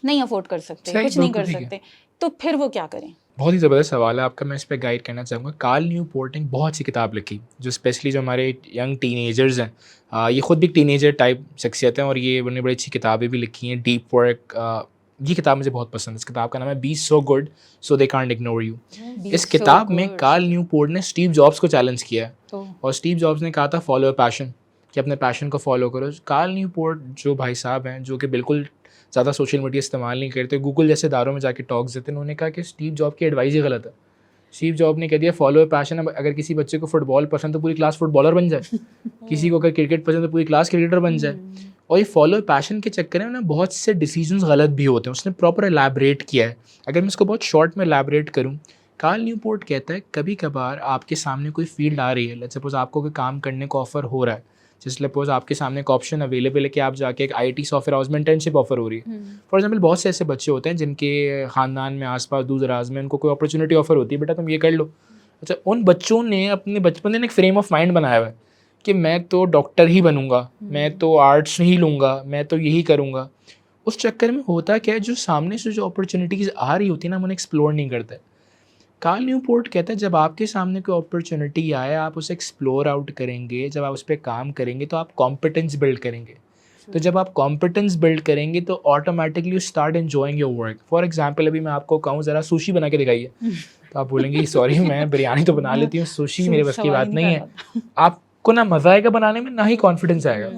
C: नहीं अफोर्ड कर सकते,
B: सही,
C: कुछ नहीं कर
B: बिल्कुल ठीक है।
C: सकते, तो फिर वो क्या करें?
B: बहुत ही ज़बरदस्त सवाल है आपका, मैं इस पे गाइड करना चाहूँगा। कार्ल न्यूपोर्ट ने बहुत सी किताब लिखी, जो स्पेशली जो हमारे यंग टीनेजर्स हैं, ये खुद भी टीनेजर टाइप शख्सियत हैं, और ये उन्होंने बड़ी अच्छी किताबें भी लिखी हैं, डीप वर्क। ये किताब मुझे बहुत पसंद है। इस किताब का नाम है be so good so they can't ignore you. इस किताब में कार्ल न्यूपोर्ट ने स्टीव जॉब्स को चैलेंज किया है, और स्टीव जॉब्स ने कहा था फॉलो योर पैशन, कि अपने पैशन को फॉलो करो। कार्ल न्यूपोर्ट जो भाई साहब हैं, जो कि बिल्कुल ज़्यादा सोशल मीडिया इस्तेमाल नहीं करते, गूगल जैसे इदारों में जाके टॉक्स देते हैं, उन्होंने कहा कि स्टीव जॉब की एडवाइस ही गलत है। स्टीव जॉब ने कह दिया फॉलो योर पैशन। अब अगर किसी बच्चे को फुटबॉल पसंद तो पूरी क्लास फुटबॉलर बन जाए, किसी को अगर क्रिकेट पसंद तो पूरी क्लास क्रिकेटर बन जाए। और ये फॉलो योर पैशन के चक्कर में ना बहुत से डिसीजंस गलत भी होते हैं। उसने प्रॉपर एलैबोरेट किया है। अगर मैं इसको बहुत शॉर्ट में एलैबोरेट करूँ, कार्ल न्यूपोर्ट कहता है कभी कभार आपके सामने कोई फील्ड आ रही है, लेट्स सपोज आपको कोई काम करने को ऑफर हो रहा है, जैसे सपोज आपके सामने एक ऑप्शन अवेलेबल है कि आप जाके एक IT सॉफ्टवेयर हाउस में इंटर्नशिप ऑफर हो रही है। फॉर एग्जांपल बहुत से ऐसे बच्चे होते हैं जिनके ख़ानदान में आसपास दूर दराज में उनको कोई अपॉर्चुनिटी ऑफर होती है, बेटा तुम ये कर लो। अच्छा, उन बच्चों ने अपने बचपन में एक फ्रेम ऑफ माइंड बनाया हुआ है कि मैं तो डॉक्टर ही बनूंगा, मैं तो आर्ट्स ही लूँगा, मैं तो यही करूँगा। उस चक्कर में होता क्या है, जो सामने से जो अपॉर्चुनिटीज़ आ रही होती है ना, हम उन्हें एक्सप्लोर नहीं करते। कार्ल न्यूपोर्ट कहता है जब आपके सामने कोई अपॉर्चुनिटी आए, आप उसे एक्सप्लोर आउट करेंगे, जब आप उस पर काम करेंगे तो आप कॉम्पिटेंस बिल्ड करेंगे। तो जब आप कॉम्पिटेंस बिल्ड करेंगे तो automatically you start enjoying your work. For example, अभी मैं आपको कहूँ ज़रा सुशी बना के दिखाइए, तो आप बोलेंगे सॉरी मैं बिरयानी तो बना लेती हूँ, सुशी मेरे बस की बात नहीं है। आपको ना मज़ा आएगा बनाने में, ना ही कॉन्फिडेंस आएगा।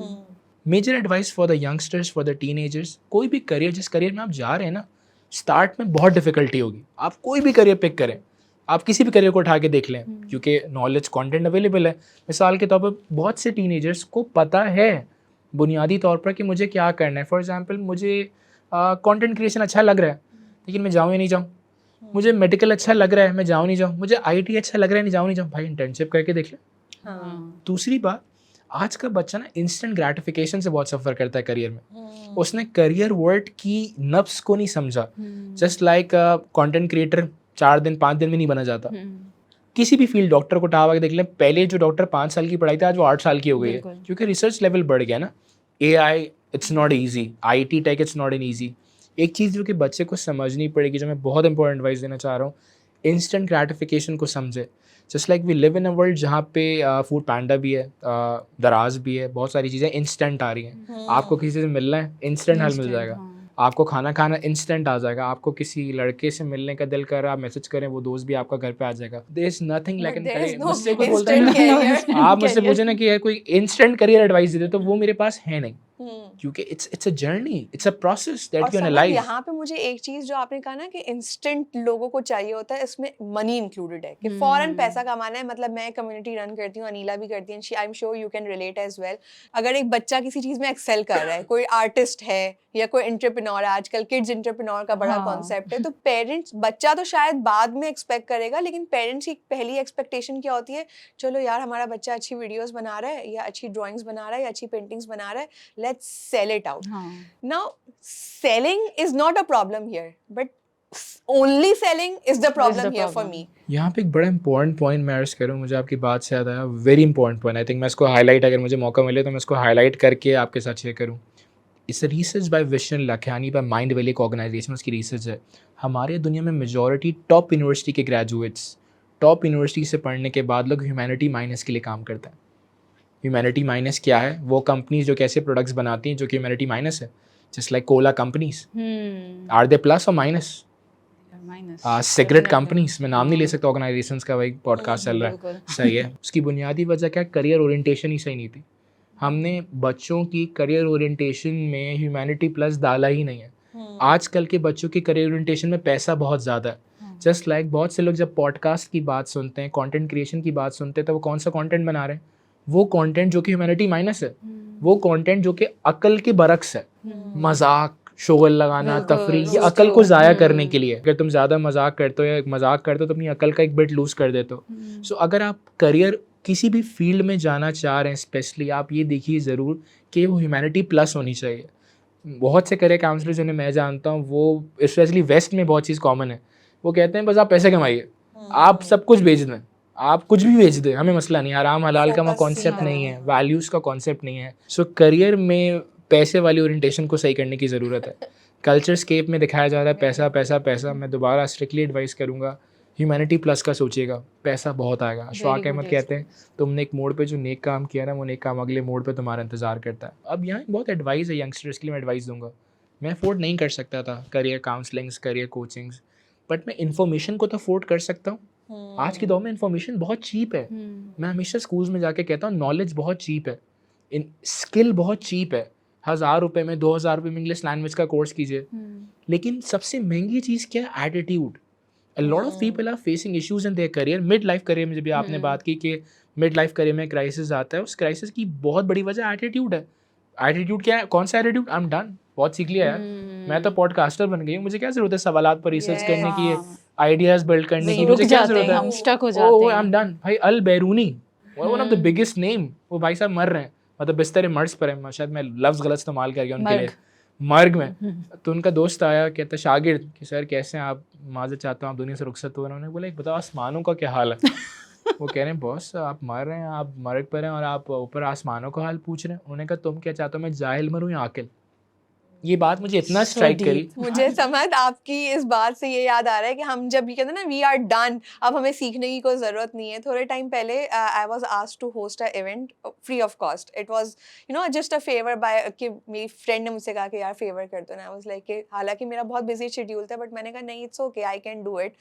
B: Major advice for the youngsters, for the teenagers, कोई भी करियर, जिस करियर में आप जा रहे हैं ना, स्टार्ट में बहुत डिफिकल्टी होगी। आप कोई भी करियर पिक करें, आप किसी भी करियर को उठा के देख लें, क्योंकि नॉलेज कंटेंट अवेलेबल है। मिसाल के तौर पर बहुत से टीनेजर्स को पता है बुनियादी तौर पर कि मुझे क्या करना है। फॉर एग्जांपल, मुझे कंटेंट क्रिएशन अच्छा लग रहा है, लेकिन मैं जाऊँ या नहीं जाऊँ। मुझे मेडिकल अच्छा लग रहा है, मैं जाऊँ नहीं जाऊँ। मुझे IT अच्छा लग रहा है, नहीं जाऊँ नहीं जाऊँ। भाई इंटर्नशिप करके देख ले। दूसरी बात, आज का बच्चा ना इंस्टेंट ग्रेटिफिकेशन से बहुत सफ़र करता है करियर में। उसने करियर वर्ड की नफ्स को नहीं समझा। जस्ट लाइक कंटेंट क्रिएटर 4 दिन 5 दिन में नहीं बना जाता। किसी भी फील्ड, डॉक्टर को उठा के देख लें, पहले जो डॉक्टर 5 साल की पढ़ाई थी, आज वो 8 साल की हो गई है, क्योंकि रिसर्च लेवल बढ़ गया ना। AI it's not easy, IT tech it's not an easy. एक चीज़ जो कि बच्चे को समझनी पड़ेगी, जो मैं बहुत इंपॉर्टेंट एडवाइस देना चाह रहा हूँ, इंस्टेंट ग्रेटिफिकेशन को समझे। Just like we live in a world जहाँ पे फूड पैंडा भी है, दराज भी है, बहुत सारी चीज़ें इंस्टेंट आ रही हैं। आपको किसी से मिलना है, इंस्टेंट हल मिल जाएगा। आपको खाना खाना इंस्टेंट आ जाएगा। आपको किसी लड़के से मिलने का दिल कर रहा, आप मैसेज करें, वो दोस्त भी आपका घर पे आ जाएगा। There is nothing like in career. मुझसे कोई बोलता है ना, आप मुझसे पूछे ना कि यार कोई इंस्टेंट करियर एडवाइस दे दे, तो वो मेरे पास है नहीं। क्योंकि it's a journey, it's a process
A: और
B: that you
A: समझ
B: analyze.
A: यहाँ पे मुझे एक चीज जो आपने कहा ना कि इंस्टेंट लोगों को चाहिए होता है, इसमें मनी इंक्लूडेड है कि फौरन पैसा कमाना है. मतलब मैं कम्युनिटी रन करती हूँ, अनीला भी करती है, I am sure you can relate as well. अगर एक बच्चा किसी चीज में एक्सेल कर रहा है, कोई आर्टिस्ट है या कोई एंटरप्रेन्योर है, आजकल किड्स एंटरप्रेन्योर का बड़ा कॉन्सेप्ट है, तो पेरेंट्स, बच्चा तो शायद बाद में एक्सपेक्ट करेगा, लेकिन पेरेंट्स की पहली एक्सपेक्टेशन क्या होती है, चलो यार हमारा बच्चा अच्छी वीडियोस बना रहा है या अच्छी ड्राइंग्स बना रहा है या अच्छी पेंटिंग्स बना रहा है, let's sell it out. Now selling is not a problem here, but only selling is the problem here for me.
B: यहाँ पे एक बड़ा इंपॉर्टेंट पॉइंट मैं अर्ज करूँ, मुझे आपकी बात से याद आया, very important point. I think मैं इसको हाईलाइट, अगर मुझे मौका मिले तो मैं इसको हाईलाइट करके आपके साथ शेयर करूँ. It's research by Vishen Lakhiani by Mindvalley organization, उसकी रिसर्च है. हमारे दुनिया में मेजॉरिटी टॉप यूनिवर्सिटी के ग्रेजुएट्स, टॉप यूनिवर्सिटी से पढ़ने के बाद लोग ह्यूमैनिटी माइनस के लिए काम करते हैं. ह्यूमैनिटी माइनस क्या है? वो कंपनीज जो कैसे प्रोडक्ट्स बनाती हैं जो कि ह्यूमैनिटी माइनस है. Just like cola companies, are they plus और माइनस? सिगरेट कंपनीज, मैं नाम नहीं ले सकता ऑर्गेनाइजेशंस का, भाई पॉडकास्ट चल रहा है. सही है. उसकी बुनियादी वजह क्या है? करियर ओरिएंटेशन ही सही नहीं थी. हमने बच्चों की करियर ओरिएंटेशन में ह्यूमैनिटी प्लस डाला ही नहीं है. आजकल के बच्चों की करियर ओरिएंटेशन में पैसा बहुत ज़्यादा है. जस्ट लाइक बहुत से लोग जब पॉडकास्ट की बात सुनते हैं, कंटेंट क्रिएशन की बात सुनते हैं, तो वो कौन सा कंटेंट बना रहे हैं? वो कंटेंट जो कि ह्यूमैनिटी माइनस है, वो कंटेंट जो कि अकल के बरक्स है. मजाक, शोगल लगाना, तफरीह, ये अकल को ज़ाया करने के लिए. अगर तुम ज़्यादा मजाक करते हो या मजाक करते हो तो अपनी अकल का एक बिट लूज़ कर देते हो. सो अगर आप करियर किसी भी फील्ड में जाना चाह रहे हैं, स्पेशली आप ये देखिए ज़रूर कि वो ह्यूमैनिटी प्लस होनी चाहिए. बहुत से करियर काउंसलर जिन्हें मैं जानता हूँ, वो स्पेशली वेस्ट में बहुत चीज़ कॉमन है. वो कहते हैं बस आप पैसे कमाइए, आप सब कुछ बेच दें, आप कुछ भी बेच दें, हमें मसला नहीं. हराम हलाल का कॉन्सेप्ट नहीं है, वैल्यूज़ का कॉन्सेप्ट नहीं है. सो करियर में पैसे वाली ओरिएंटेशन को सही करने की ज़रूरत है. कल्चर स्केप में दिखाया जा रहा है पैसा पैसा पैसा. मैं दोबारा स्ट्रिक्टली एडवाइस करूँगा, ह्यूमैनिटी प्लस का सोचिएगा, पैसा बहुत आएगा. अशफाक अहमद कहते हैं तुमने एक मोड़ पे जो नेक काम किया ना, वो नेक काम अगले मोड़ पे तुम्हारा इंतज़ार करता है. अब यहाँ बहुत एडवाइस है यंगस्टर्स के लिए, मैं एडवाइस दूंगा. मैं अफोर्ड नहीं कर सकता था career counsellings, career coachings, but मैं इन्फॉर्मेशन को तो अफोर्ड कर सकता हूँ. आज के दौर में इन्फॉर्मेशन बहुत चीप है. मैं हमेशा स्कूल्स में जाके कहता हूँ नॉलेज बहुत चीप है, स्किल बहुत चीप है. 1000 रुपये में, 2000 रुपये में इंग्लिश लैंग्वेज का कोर्स कीजिए. लेकिन सबसे महंगी चीज़ क्या है? Attitude. A lot of people are facing issues in their career. Mid life career में जब भी आपने बात की कि मिड लाइफ करियर में क्राइसिस आता है, उस क्राइसिस की बहुत बड़ी वजह एटीट्यूड है. एटीट्यूड क्या है? कौन सा एटीट्यूड? आई एम डन, बहुत सीख लिया यार, मैं तो पॉडकास्टर बन गई हूँ, मुझे क्या जरूरत है सवालात पर रिसर्च करने की, आइडियाज बिल्ड करने की, मुझे क्या जरूरत है?
C: हम स्टक हो जाते हैं.
B: I am done. भाई al Biruni, one of the biggest name, वो भाई साहब मर रहे हैं, मतलब बिस्तर मर्ज पर है. शायद मैं लफ्ज़ गलत इस्तेमाल कर गया उनके लिए, मर्ग में. तो उनका दोस्त आया, कहता शागिर्द कि सर कैसे हैं आप, माज़रत चाहता हूँ आप दुनिया से रुखसत हो. उन्होंने बोला एक बताओ आसमानों का क्या हाल है? वो कह रहे हैं बॉस आप मर रहे हैं, आप मर्ग पर हैं और आप ऊपर आसमानों का हाल पूछ रहे हैं. उन्होंने कहा तुम क्या चाहते हो, मैं जाहिल मरूँ या आकिल? ये बात मुझे इतना स्ट्राइक करी.
A: मुझे समझ आपकी इस बात से ये याद आ रहा है कि हम जब ये कहते हैं ना वी आर डन, अब हमें सीखने की कोई ज़रूरत नहीं है. थोड़े टाइम पहले I was asked to host a event free of cost. It was you know just a favour by कि मेरी फ्रेंड ने मुझसे कहा कि यार फेवर कर दो ना. आई वाज लाइक कि हालांकि मेरा बहुत बिजी शेड्यूल था, बट मैंने कहा नहीं it's okay, I can do it.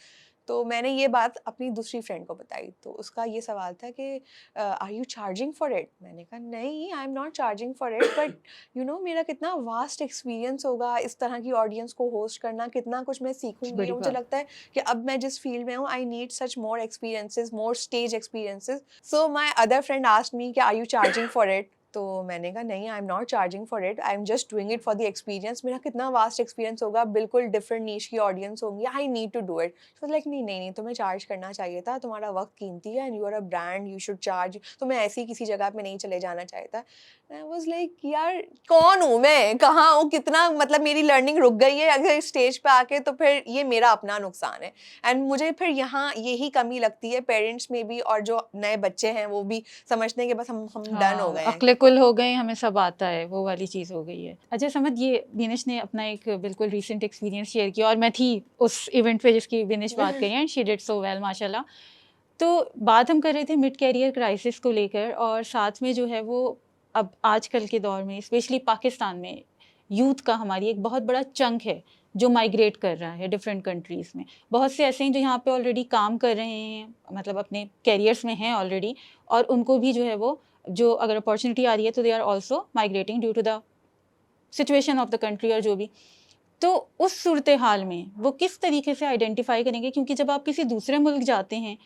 A: तो मैंने ये बात अपनी दूसरी फ्रेंड को बताई, तो उसका ये सवाल था कि are you charging for it? मैंने कहा नहीं, I am not charging for it, but you know मेरा कितना वास्ट एक्सपीरियंस होगा इस तरह की ऑडियंस को होस्ट करना, कितना कुछ मैं सीखूंगी. मुझे लगता है कि अब मैं जिस फील्ड में हूँ, I need such more experiences, more stage experiences. So my other friend asked me कि are you charging for it? तो मैंने कहा नहीं, I am not charging for it, I am just doing it for the experience. मेरा कितना vast experience होगा, बिल्कुल different नीश की ऑडियंस होंगी, I need to do it. So like नहीं, तुम्हें चार्ज करना चाहिए था, तुम्हारा वक्त कीमती है and you are a brand, you should charge. तुम्हें ऐसी किसी जगह पे नहीं चले जाना चाहिए था. आई वाज लाइक यार कौन हूँ मैं, कहाँ हूँ, कितना मतलब मेरी लर्निंग रुक गई है अगर स्टेज पे आके, तो फिर ये मेरा अपना नुकसान है. एंड मुझे फिर यहाँ यही कमी लगती है पेरेंट्स में भी, और जो नए बच्चे हैं वो भी समझते हैं कि बस हम डन हो गए हैं,
C: अक्ले कुल हो गए, हमें सब आता है, वो वाली चीज़ हो गई है. अच्छा समझ, ये विनेश ने अपना एक बिल्कुल रिसेंट एक्सपीरियंस शेयर किया और मैं थी उस इवेंट पे जिसकी विनेश बात करी and she did so well माशाल्लाह. तो बात हम कर रहे थे मिड कैरियर क्राइसिस को लेकर, और साथ में जो है वो अब आजकल के दौर में स्पेशली पाकिस्तान में यूथ का हमारी एक बहुत बड़ा चंक है जो माइग्रेट कर रहा है डिफरेंट कंट्रीज़ में. बहुत से ऐसे हैं जो यहाँ पे ऑलरेडी काम कर रहे हैं, मतलब अपने कैरियर्स में हैं ऑलरेडी, और उनको भी जो है वो जो अगर अपॉर्चुनिटी आ रही है तो they are also migrating due to the situation of the country और जो भी, तो उस सूरत हाल में वो किस तरीके से आइडेंटिफाई करेंगे? क्योंकि जब आप किसी दूसरे मुल्क जाते हैं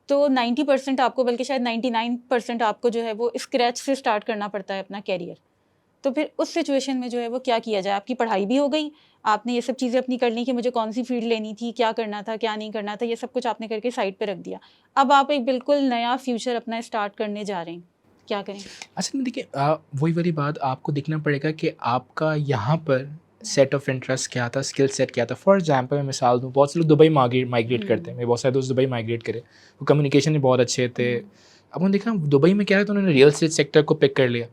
C: तो 90% आपको, बल्कि शायद 99% आपको जो है वो स्क्रैच से स्टार्ट करना पड़ता है अपना कैरियर। तो फिर उस सिचुएशन में जो है वो क्या किया जाए? आपकी पढ़ाई भी हो गई, आपने ये सब चीज़ें अपनी कर ली कि मुझे कौन सी फील्ड लेनी थी, क्या करना था, क्या नहीं करना था, ये सब कुछ आपने करके साइड पे रख दिया। अब आप एक बिल्कुल नया फ्यूचर अपना स्टार्ट करने जा रहे हैं, क्या करें?
B: असल में देखिए वही वाली बात आपको देखना पड़ेगा कि आपका यहाँ पर सेट ऑफ इंटरेस्ट क्या था, स्किल सेट क्या था। फॉर एग्जांपल मैं मिसाल दूँ, बहुत से लोग दुबई माइग्रेट करते हैं, मेरे बहुत सारे दोस्त दुबई माइग्रेट करे, वो कम्युनिकेशन में बहुत अच्छे थे। अब उन्होंने देखा दुबई में क्या है, तो उन्होंने रियल एस्टेट सेक्टर को पिक कर लिया।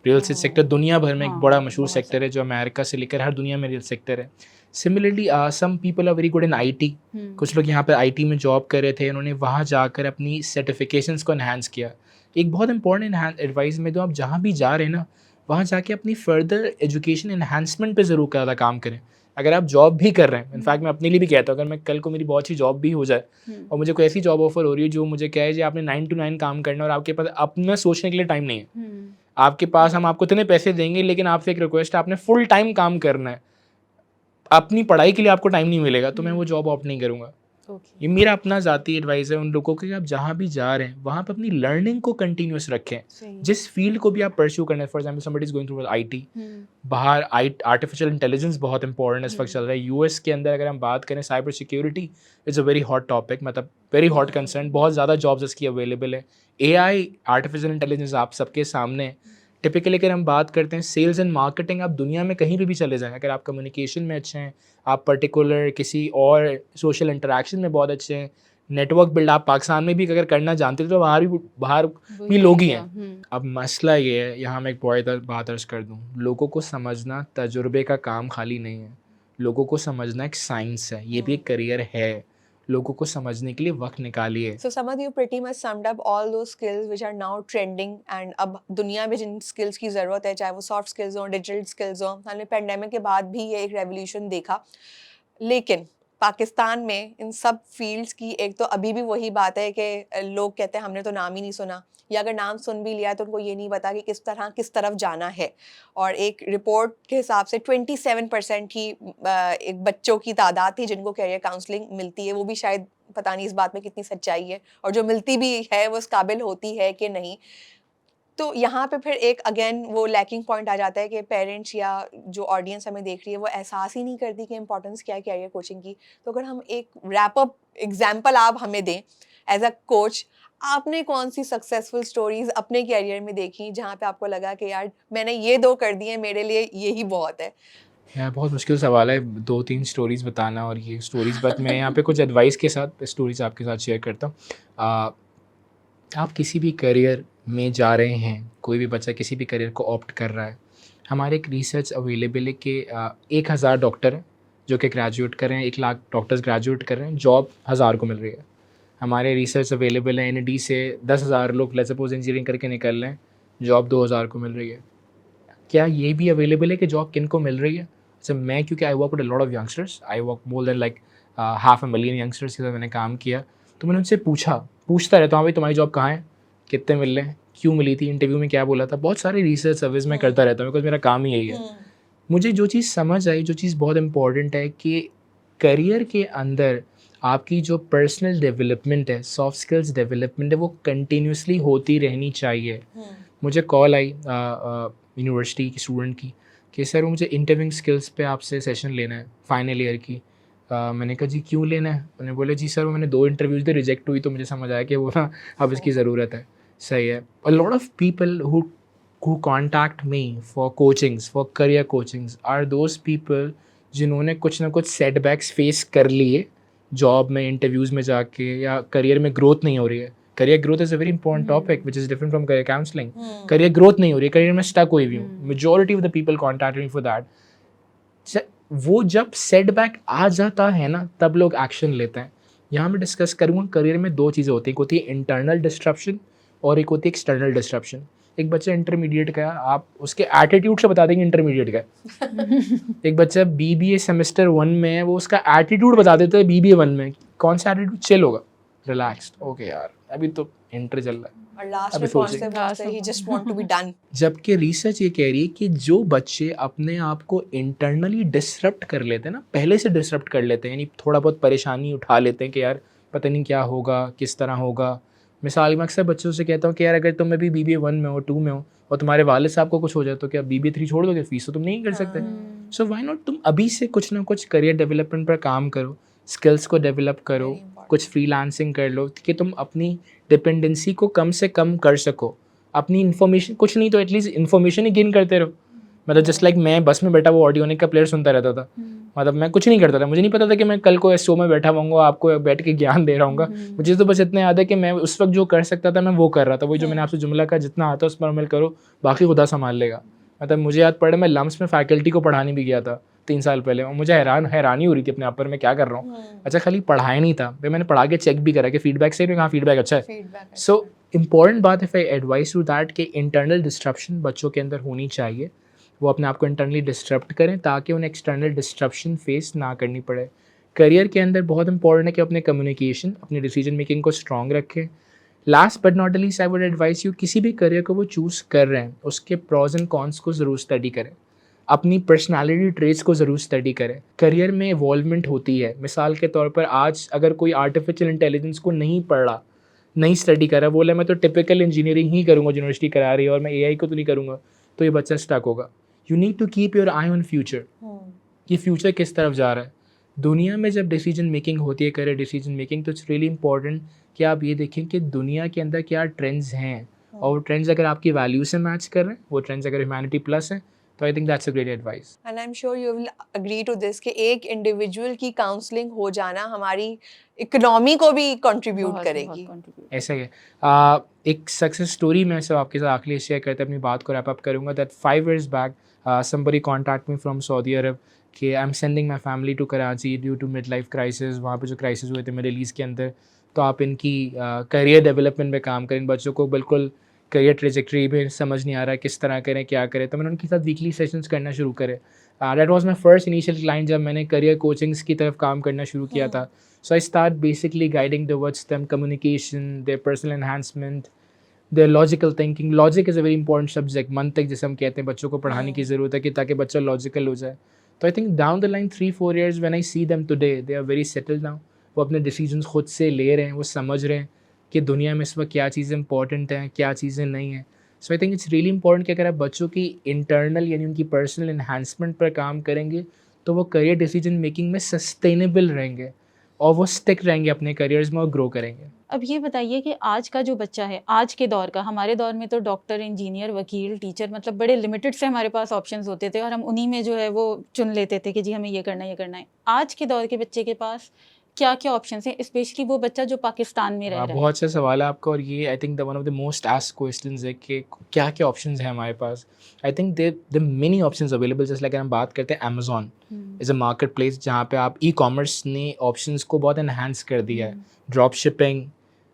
B: रियल एस्टेट सेक्टर दुनिया भर में एक बड़ा मशहूर सेक्टर है, जो अमेरिका से लेकर हर दुनिया में रियल सेक्टर है। Similarly some people are very good in IT। कुछ लोग यहाँ पर IT में जॉब कर रहे थे, उन्होंने वहाँ जाकर अपनी सर्टिफिकेशंस को इन्हांस किया। एक बहुत इंपॉर्टेंट एडवाइस में, तो आप जहाँ भी जा रहे हैं ना, वहाँ जाके अपनी फर्दर एजुकेशन इन्हांसमेंट पे ज़रूर ज़्यादा काम करें। अगर आप जॉब भी कर रहे हैं, इनफैक्ट मैं अपने लिए भी कहता हूँ, अगर मैं कल को मेरी बहुत अच्छी जॉब भी हो जाए और मुझे कोई ऐसी जॉब ऑफर हो रही है जो मुझे कहे जी आपने 9 to 9 काम करना और आपके पास अपना सोचने के लिए टाइम नहीं है, आपके पास हम आपको इतने पैसे देंगे लेकिन आपसे एक रिक्वेस्ट है, आपने फुल टाइम काम करना है, अपनी पढ़ाई के लिए आपको टाइम नहीं मिलेगा, तो मैं वो जॉब ऑप्ट नहीं करूँगा। ये मेरा अपना ज़ाती एडवाइस है उन लोगों को कि आप जहाँ भी जा रहे हैं वहाँ पर अपनी लर्निंग को कंटिन्यूस रखें। जिस फील्ड को भी आप परस्यू करना है, for example somebody is going through IT, बाहर आर्टिफिशियल इंटेलिजेंस बहुत इंपॉर्टेंट इस वक्त चल रहा है। US के अंदर अगर हम बात करें, cyber security is a very hot topic, मतलब वेरी हॉट कंसर्न, बहुत ज़्यादा जॉब्स इसकी अवेलेबल है। AI आर्टिफिशियल इंटेलिजेंस आप सबके सामने है। टिपिकली अगर हम बात करते हैं सेल्स एंड मार्केटिंग, आप दुनिया में कहीं भी चले जाएं, अगर आप कम्युनिकेशन में अच्छे हैं, आप पर्टिकुलर किसी और सोशल इंटरेक्शन में बहुत अच्छे हैं, नेटवर्क बिल्ड आप पाकिस्तान में भी अगर करना जानते हैं, तो बाहर भी लोग ही हैं। अब मसला ये है, यहाँ मैं एक बात अर्ज कर दूँ, लोगों को समझना तजुर्बे का काम खाली नहीं है, लोगों को समझना एक साइंस है, ये भी एक करियर है, लोगों को समझने के लिए वक्त निकालिए।
A: So Samad, you pretty much summed up all those skills which are now trending, and अब दुनिया में जिन skills की ज़रूरत है, चाहे वो soft skills हो, digital skills हो, हमने pandemic के बाद भी ये एक revolution देखा। लेकिन पाकिस्तान में इन सब फील्ड्स की एक तो अभी भी वही बात है कि लोग कहते हैं हमने तो नाम ही नहीं सुना, या अगर नाम सुन भी लिया तो उनको ये नहीं पता कि किस तरफ जाना है। और एक रिपोर्ट के हिसाब से 27% ही एक बच्चों की तादाद थी जिनको कैरियर काउंसलिंग मिलती है। वो भी शायद पता नहीं इस बात में कितनी सच्चाई है, और जो मिलती भी है वो इस काबिल होती है कि नहीं। तो यहाँ पे फिर एक अगेन वो लैकिंग पॉइंट आ जाता है कि पेरेंट्स या जो ऑडियंस हमें देख रही है वो एहसास ही नहीं करती कि इंपॉर्टेंस क्या है कैरियर कोचिंग की। तो अगर हम एक रैप अप एग्जांपल आप हमें दें एज अ कोच, आपने कौन सी सक्सेसफुल स्टोरीज अपने कैरियर में देखी जहाँ पे आपको लगा कि यार मैंने ये 2 कर दिए, मेरे लिए यही बहुत है?
B: यार बहुत मुश्किल सवाल है 2-3 स्टोरीज़ बताना, और ये स्टोरीज़ बट मैं यहाँ पे कुछ एडवाइस के साथ स्टोरीज़ आपके साथ शेयर करता हूँ। आप किसी भी करियर में जा रहे हैं, कोई भी बच्चा किसी भी करियर को ऑप्ट कर रहा है, हमारे एक रिसर्च अवेलेबल है कि 1000 डॉक्टर हैं जो कि ग्रेजुएट कर रहे हैं, 1 लाख डॉक्टर्स ग्रेजुएट कर रहे हैं, जॉब 1000 को मिल रही है। हमारे रिसर्च अवेलेबल है NED से 10,000 लोग लेट्स सपोज इंजीनियरिंग करके निकल रहे हैं, जॉब 2000 को मिल रही है। क्या ये भी अवेलेबल है कि जॉब किन को मिल रही है? अच्छा, मैं क्योंकि I work with a lot of youngsters, I work more than like 500,000 youngsters के साथ मैंने काम किया, तो मैंने उनसे पूछता रहता हूँ भाई तुम्हारी जॉब कहाँ है, कितने मिल रहे हैं, क्यों मिली थी, इंटरव्यू में क्या बोला था, बहुत सारी रिसर्च सर्विस मैं करता रहता हूँ बिकॉज मेरा काम ही यही है। मुझे जो चीज़ समझ आई, जो चीज़ बहुत इंपॉर्टेंट है कि करियर के अंदर आपकी जो पर्सनल डेवलपमेंट है, सॉफ्ट स्किल्स डेवलपमेंट है, वो कंटिन्यूसली होती रहनी चाहिए। मुझे कॉल आई यूनिवर्सिटी की स्टूडेंट की कि सर मुझे इंटरव्यूइंग स्किल्स पे आपसे सेशन लेना है फाइनल ईयर की। मैंने कहा जी क्यों लेना है? उन्होंने बोले जी सर वो मैंने 2 इंटरव्यूज थे, रिजेक्ट हुई, तो मुझे समझ आया कि वो ना अब इसकी ज़रूरत है। सही है। अ lot of people who contact me for coachings, for career coachings are those people जिन्होंने कुछ ना कुछ सेटबैक्स फेस कर लिए जॉब में, इंटरव्यूज़ में जाके, या करियर में ग्रोथ नहीं हो रही है। Career growth is a very important topic which is different from career counselling. Career growth नहीं हो रही है, करियर में स्टक हुई हुई हूँ। Majority of the people contact me for that. वो जब सेटबैक आ जाता है ना, तब लोग एक्शन लेते हैं। यहाँ मैं डिस्कस करूँगा करियर में 2 चीज़ें होती हैं, एक होती है इंटरनल डिस्ट्रप्शन और एक होती है एक्सटर्नल डिस्ट्रप्शन। एक बच्चा इंटरमीडिएट का, आप उसके एटीट्यूड से बता देंगे इंटरमीडिएट का। एक बच्चा BBA सेमेस्टर 1 में है, वो उसका एटीट्यूड बता देता है BBA 1 में। कौन सा एटीट्यूड? चिल होगा, रिलैक्स्ड, ओके यार अभी तो इंटर चल रहा है,
A: और लास्ट
B: अभी
A: में
B: सोच
A: पहुंचते
B: रहे
A: पहुंचते ही just want to be done.
B: जबकि रिसर्च ये कह रही है कि जो बच्चे अपने आप को इंटरनली डिसरप्ट कर लेते हैं ना, पहले से डिसरप्ट कर लेते हैं, यानी थोड़ा बहुत परेशानी उठा लेते हैं कि यार पता नहीं क्या होगा, किस तरह होगा। मिसाल मैं अक्सर बच्चों से कहता हूँ कि यार अगर तुम अभी BBA 1 में हो, 2 में हो और तुम्हारे वालिद साहब को कुछ हो जाए तो क्या BBA 3 छोड़ दोगे? फीस तो तुम नहीं कर सकते। सो व्हाई नॉट तुम अभी से कुछ ना कुछ करियर डेवलपमेंट पर काम करो, स्किल्स को डेवलप करो,
A: Very important.
B: कुछ फ्रीलांसिंग कर लो कि तुम अपनी डिपेंडेंसी को कम से कम कर सको। अपनी इन्फॉर्मेशन, कुछ नहीं तो एटलीस्ट इन्फॉर्मेशन ही गेन करते रहो। मतलब जस्ट लाइक मैं बस में बैठा वो ऑडियोनिक का प्लेयर सुनता रहता था, मतलब मैं कुछ नहीं करता था, मुझे नहीं पता था कि मैं कल को इस शो में बैठा होऊंगा, आपको बैठ के ज्ञान दे रहा हूँ। मुझे तो बस इतना याद है कि मैं उस वक्त जो कर सकता था मैं वो कर रहा था। वही जो मैंने आपसे जुमला कहा, जितना आता है उस पर अमल करो, बाकी खुदा संभाल लेगा। मतलब मुझे याद पड़ा मैं लम्स में फैकल्टी को पढ़ाने भी गया था 3 साल पहले, और मुझे हैरानी हो रही थी अपने आप पर, मैं क्या कर रहा हूँ। अच्छा खाली पढ़ाया नहीं था, फिर मैंने पढ़ा के चेक भी करा कि फीडबैक सही है, कहाँ फीडबैक अच्छा है। सो इम्पॉर्टेंट बात है, एडवाइस टू दैट कि इंटरनल डिस्ट्रप्शन बच्चों के अंदर होनी चाहिए। वो अपने आप को इंटरनली डिस्टर्ब करें ताकि उन्हें एक्सटर्नल डिस्ट्रप्शन फेस ना करनी पड़े। करियर के अंदर बहुत इंपॉर्टेंट है कि अपने कम्युनिकेशन, अपनी डिसीजन मेकिंग को स्ट्रॉन्ग रखें। Last but not least I would advise you, किसी भी करियर को वो चूज़ कर रहे हैं उसके प्रॉज एंड कॉन्स को ज़रूर स्टडी करें, अपनी पर्सनालिटी ट्रेट्स को ज़रूर स्टडी करें। करियर में इवॉल्वमेंट होती है। मिसाल के तौर पर आज अगर कोई आर्टिफिशियल इंटेलिजेंस को नहीं पढ़ रहा, नहीं स्टडी कर रहा, बोला मैं तो टिपिकल इंजीनियरिंग ही करूँगा यूनिवर्सिटी करा रही है और मैं AI को तो नहीं करूँगा, तो ये बच्चा स्टक होगा। You need to keep your eye on future, कि फ्यूचर किस तरफ जा रहा है। दुनिया में जब डिसीजन मेकिंग होती है, करियर डिसीजन मेकिंग, तो इट्स रियली इंपॉर्टेंट कि आप ये देखें कि दुनिया के अंदर क्या ट्रेंड्स हैं, और वो ट्रेंड्स अगर आपकी वैल्यू से मैच कर रहे हैं, वो ट्रेंड्स अगर ह्यूमैनिटी प्लस हैं, तो I think that's a great advice.
A: And I am sure you will agree to this कि एक इंडिविजुअल की काउंसलिंग हो जाना हमारी इकोनॉमी को भी कंट्रीब्यूट करेगी।
B: ऐसा ही है। एक सक्सेस स्टोरी मैं सब आपके साथ आखिरी शेयर करते अपनी बात को रैप अप करूँगा। That 5 years back somebody contact me from Saudi Arab कि I am sending my family to Karachi due to mid life crisis. वहाँ पे जो क्राइसिस हुए थे मिडिल ईस्ट के अंदर, तो आप इनकी करियर डेवलपमेंट में काम करें। बच्चों को बिल्कुल करियर ट्रेजेक्ट्री भी समझ नहीं आ रहा है, किस तरह करें, क्या करें, तो मैंने उनके साथ वीकली सेशंस करना शुरू करे। That was my first initial client जब मैंने करियर कोचिंग्स की तरफ काम करना शुरू किया था। So I start basically guiding towards them communication, their personal enhancement, their logical thinking. Logic is a very important subject. मंतक जिसे हम कहते हैं, बच्चों को पढ़ाने की ज़रूरत है कि ताकि बच्चा लॉजिकल हो जाए। तो I think down the line 3-4 years when I see them today, they are very settled now. वो अपने डिसीजंस खुद से ले रहे हैं, वो समझ रहे हैं कि दुनिया में इस वक्त क्या चीज़ें इंपॉर्टेंट हैं, क्या चीज़ें नहीं हैं। So I think it's really important कि अगर आप बच्चों की इंटरनल यानी उनकी पर्सनल इन्हांसमेंट पर काम करेंगे, तो वो करियर डिसीजन मेकिंग में सस्टेनेबल रहेंगे और वो स्टिक रहेंगे अपने करियर्स में और ग्रो करेंगे।
C: अब ये बताइए कि आज का जो बच्चा है, आज के दौर का, हमारे दौर में तो डॉक्टर, इंजीनियर, वकील, टीचर, मतलब बड़े लिमिटेड से हमारे पास ऑप्शंस होते थे और हम उन्हीं में जो है वो चुन लेते थे कि जी हमें ये करना है, ये करना है। आज के दौर के बच्चे के पास क्या क्या ऑप्शंस हैं, स्पेशली वो बच्चा जो पाकिस्तान में रह रहा है?
B: बहुत अच्छा सवाल है आपका, और ये I think the one of the most asked questions है कि क्या क्या ऑप्शंस हैं हमारे पास। I think the many options available. जैसे अगर हम बात करते हैं, Amazon is a market place जहाँ पे आप ई-कॉमर्स ने ऑप्शंस को बहुत एनहांस कर दिया है। ड्रॉप शिपिंग,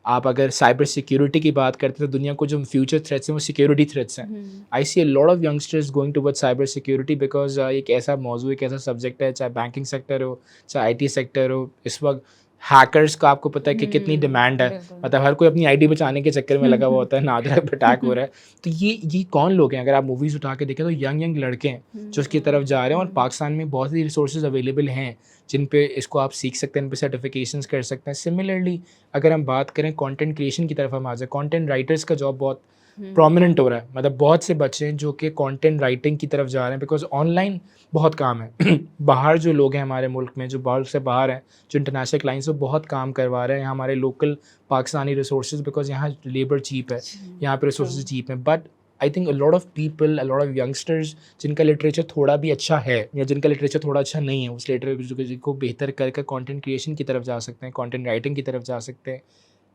B: आप अगर साइबर सिक्योरिटी की बात करते हैं तो दुनिया को जो फ्यूचर थ्रेट्स हैं वो सिक्योरिटी थ्रेट्स हैं। I see a lot of youngsters going towards cyber security because एक ऐसा मौजू, एक ऐसा सब्जेक्ट है, चाहे बैंकिंग सेक्टर हो, चाहे IT सेक्टर हो, इस वक्त हैकर्स का आपको पता है कि कितनी डिमांड है। मतलब हर कोई अपनी ID बचाने के चक्कर में लगा हुआ होता है, नादरा अटैक हो रहा है। तो ये कौन लोग हैं? अगर आप मूवीज़ उठा के देखें तो यंग लड़के हैं जो उसकी तरफ जा रहे हैं, और पाकिस्तान में बहुत सी रिसोर्सेज अवेलेबल हैं जिन पे इसको आप सीख सकते हैं, इन पे सर्टिफिकेशंस कर सकते हैं। सिमिलरली अगर हम बात करें कंटेंट क्रिएशन की तरफ, हम आ जाए, कंटेंट राइटर्स का जॉब बहुत प्रोमिनेंट हो रहा है। मतलब बहुत से बच्चे हैं जो कि कंटेंट राइटिंग की तरफ जा रहे हैं बिकॉज ऑनलाइन बहुत काम है। बाहर जो लोग हैं हमारे मुल्क में, जो बाहर से बाहर हैं, जो इंटरनेशनल क्लाइंट्स, वो बहुत काम करवा रहे हैं हमारे लोकल पाकिस्तानी रिसोर्सेज, बिकॉज यहाँ लेबर चीप है, यहाँ पे रिसोर्सेज चीप हैं। But I think a lot of people, a lot of youngsters जिनका लिटरेचर थोड़ा भी अच्छा है या जिनका लिटरेचर थोड़ा अच्छा नहीं है, उस लिटरेचर को बेहतर करके कंटेंट क्रिएशन की तरफ जा सकते हैं, कंटेंट राइटिंग की तरफ जा सकते हैं।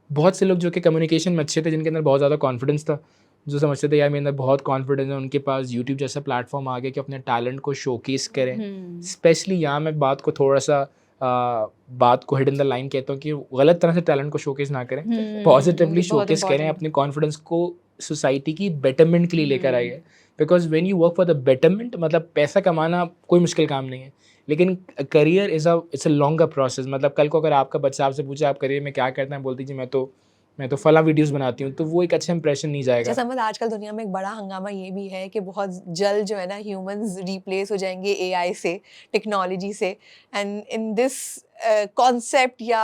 B: बहुत से लोग जो कि कम्युनिकेशन में अच्छे थे, जिनके अंदर बहुत ज़्यादा कॉन्फिडेंस था, जो समझते थे यार मेरे अंदर बहुत कॉन्फिडेंस है, उनके पास यूट्यूब जैसा प्लेटफॉर्म आ गया कि अपने टैलेंट को शोकेस करें। स्पेशली यहाँ मैं बात को थोड़ा सा बात को हिडन द लाइन कहता हूँ कि गलत तरह से टैलेंट को शोकेस ना करें, पॉजिटिवली शोकेस करें, अपने कॉन्फिडेंस को सोसाइटी की बेटरमेंट के लिए लेकर आइए। Because when you work for the betterment, मतलब पैसा कमाना कोई मुश्किल काम नहीं है, लेकिन career it's a longer process. मतलब कल को अगर आपका बच्चा आपसे पूछे आप करियर में क्या करते हैं, बोलती जी मैं तो मैं तो फला वीडियोस बनाती हूँ, तो वो एक अच्छा इंप्रेशन नहीं जाएगा।
A: अच्छा समझ, आजकल दुनिया में एक बड़ा हंगामा ये भी है कि बहुत जल्द जो है ना ह्यूमंस रिप्लेस हो जाएंगे एआई से, टेक्नोलॉजी से। एंड इन दिस कॉन्सेप्ट या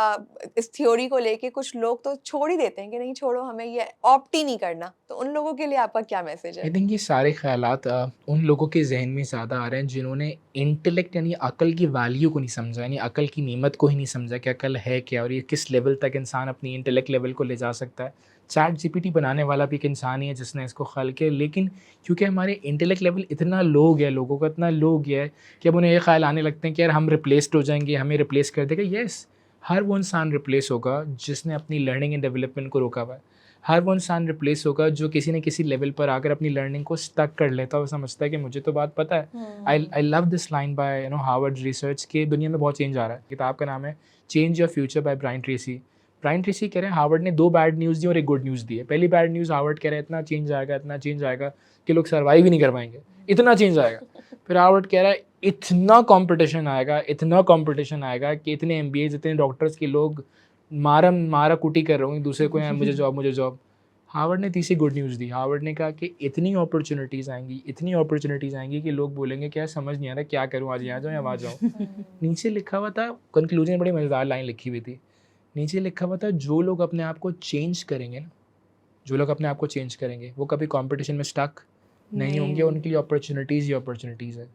A: इस थ्योरी को लेके कुछ लोग तो छोड़ ही देते हैं कि नहीं छोड़ो, हमें ये ऑप्ट ही नहीं करना। तो उन लोगों के लिए आपका क्या मैसेज है?
B: आई थिंक ये सारे ख़यालात उन लोगों के ज़हन में ज़्यादा आ रहे हैं जिन्होंने इंटेलेक्ट यानी अक़ल की वैल्यू को नहीं समझा, यानी अक़ल की नीमत को ही नहीं समझा कि अक़ल है क्या और ये किस लेवल तक इंसान अपनी इंटेलेक्ट लेवल को ले जा सकता है। चैट जीपीटी बनाने वाला भी एक इंसान ही है जिसने इसको खल किया, लेकिन क्योंकि हमारे इंटेलेक्ट लेवल इतना लो गया, लोगों का इतना लो गया है कि अब उन्हें ये ख़्याल आने लगते हैं कि यार हम रिप्लेस्ड हो जाएंगे, हमें रिप्लेस कर देगा। येस, हर वो इंसान रिप्लेस होगा जिसने अपनी लर्निंग एंड डेवलपमेंट को रोका हुआ है। हर वो इंसान रिप्लेस होगा जो किसी न किसी लेवल पर आकर अपनी लर्निंग को स्टक कर लेता है और समझता है कि मुझे तो बात पता है। आई love this line bye Harvard research के दुनिया में बहुत चेंज आ रहा है। किताब का नाम है change your future by Brian Tracy. Brian Tracy कह रहे हैं हार्वर्ड ने 2 बैड न्यूज़ दी और एक गुड न्यूज़ दी है। पहली बैड न्यूज़, हार्वर्ड कह रहे हैं इतना चेंज आएगा कि लोग सर्वाइव ही नहीं कर पाएंगे, इतना चेंज आएगा। फिर हार्वर्ड कह रहा है इतना कंपटीशन आएगा कि इतने MBAs, इतने डॉक्टर्स के लोग मारा कुटी कर रहे होंगे दूसरे को, यार मुझे जॉब। हार्वर्ड ने तीसरी गुड न्यूज़ दी। हार्वर्ड ने कहा कि इतनी अपॉर्चुनिटीज़ आएंगी कि लोग बोलेंगे क्या समझ नहीं आ रहा क्या करूँ, आज यहाँ जाऊँ या वहाँ जाऊँ। नीचे लिखा हुआ था, कंक्लूजन बड़ी मज़ेदार लाइन लिखी हुई थी। नीचे लिखा हुआ था जो लोग अपने आप को चेंज करेंगे वो कभी कंपटीशन में स्टक नहीं होंगे, उनके लिए अपॉर्चुनिटीज़ ही अपॉर्चुनिटीज़ है।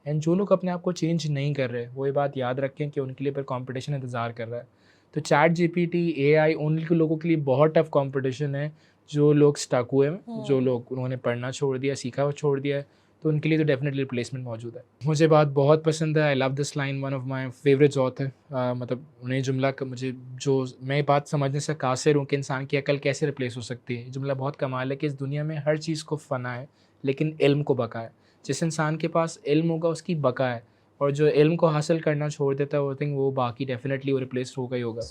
B: एंड जो लोग अपने आप को चेंज नहीं कर रहे, वो ये बात याद रखें कि उनके लिए फिर कंपटीशन इंतज़ार कर रहा है। तो चैट जीपीटी, एआई उन लोगों के लिए बहुत टफ कंपटीशन है जो लोग स्टक हुए हैं, जो लोग उन्होंने पढ़ना छोड़ दिया, सीखा वो छोड़ दिया है, तो उनके लिए तो डेफिनेटली रिप्लेसमेंट मौजूद है। मुझे बात बहुत पसंद है। आई love this line, one of my favourites author. मतलब उन्हें जुमला का मुझे जो मैं बात समझने से कासिर हूँ कि इंसान की अकल कैसे रिप्लेस हो सकती है। जुमला बहुत कमाल है कि इस दुनिया में हर चीज़ को फ़ना है लेकिन इल्म को बका है। जिस इंसान के पास इल्म होगा उसकी बका है, और जो इल्म को हासिल करना छोड़ देता है, वो थिंक वो बाकी डेफिनेटली वो रिप्लेस होगा ही होगा।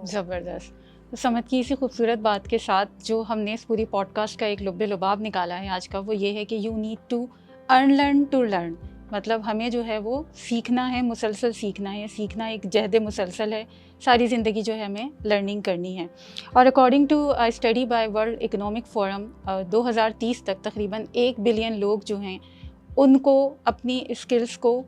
C: ज़बरदस्त। तो समझ की इसी खूबसूरत बात के साथ जो हमने इस पूरी पॉडकास्ट का एक लुब्बे लुबाब निकाला है आज का, वो ये है कि you need to learn to learn. मतलब हमें जो है वो सीखना है, मुसलसल सीखना है। सीखना एक जहद मुसलसल है, सारी ज़िंदगी जो है हमें लर्निंग करनी है। और according to study by World Economic Forum 2030 तक तकरीबन 1 बिलियन लोग जो हैं उनको अपनी स्किल्स को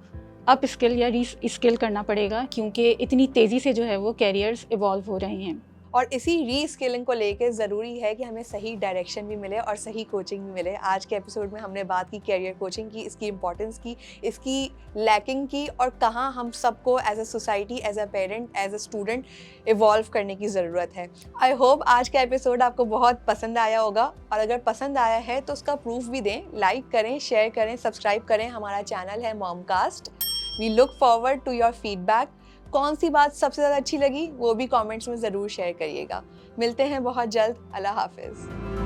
C: अप स्किल या री स्किल करना पड़ेगा, क्योंकि इतनी तेज़ी से जो है वो कैरियर्स इवॉल्व हो रहे हैं।
A: और इसी री स्किलिंग को लेके ज़रूरी है कि हमें सही डायरेक्शन भी मिले और सही कोचिंग भी मिले। आज के एपिसोड में हमने बात की कैरियर कोचिंग की, इसकी इंपॉर्टेंस की, इसकी लैकिंग की, और कहाँ हम सबको as a society, as a parent, as a student evolve करने की ज़रूरत है। आई होप आज का एपिसोड आपको बहुत पसंद आया होगा, और अगर पसंद आया है तो उसका प्रूफ भी दें, लाइक करें, शेयर करें, सब्सक्राइब करें। हमारा चैनल है Momcast. We look forward to your feedback. कौन सी बात सबसे ज़्यादा अच्छी लगी वो भी कमेंट्स में ज़रूर शेयर करिएगा। मिलते हैं बहुत जल्द। अल्लाह हाफिज़।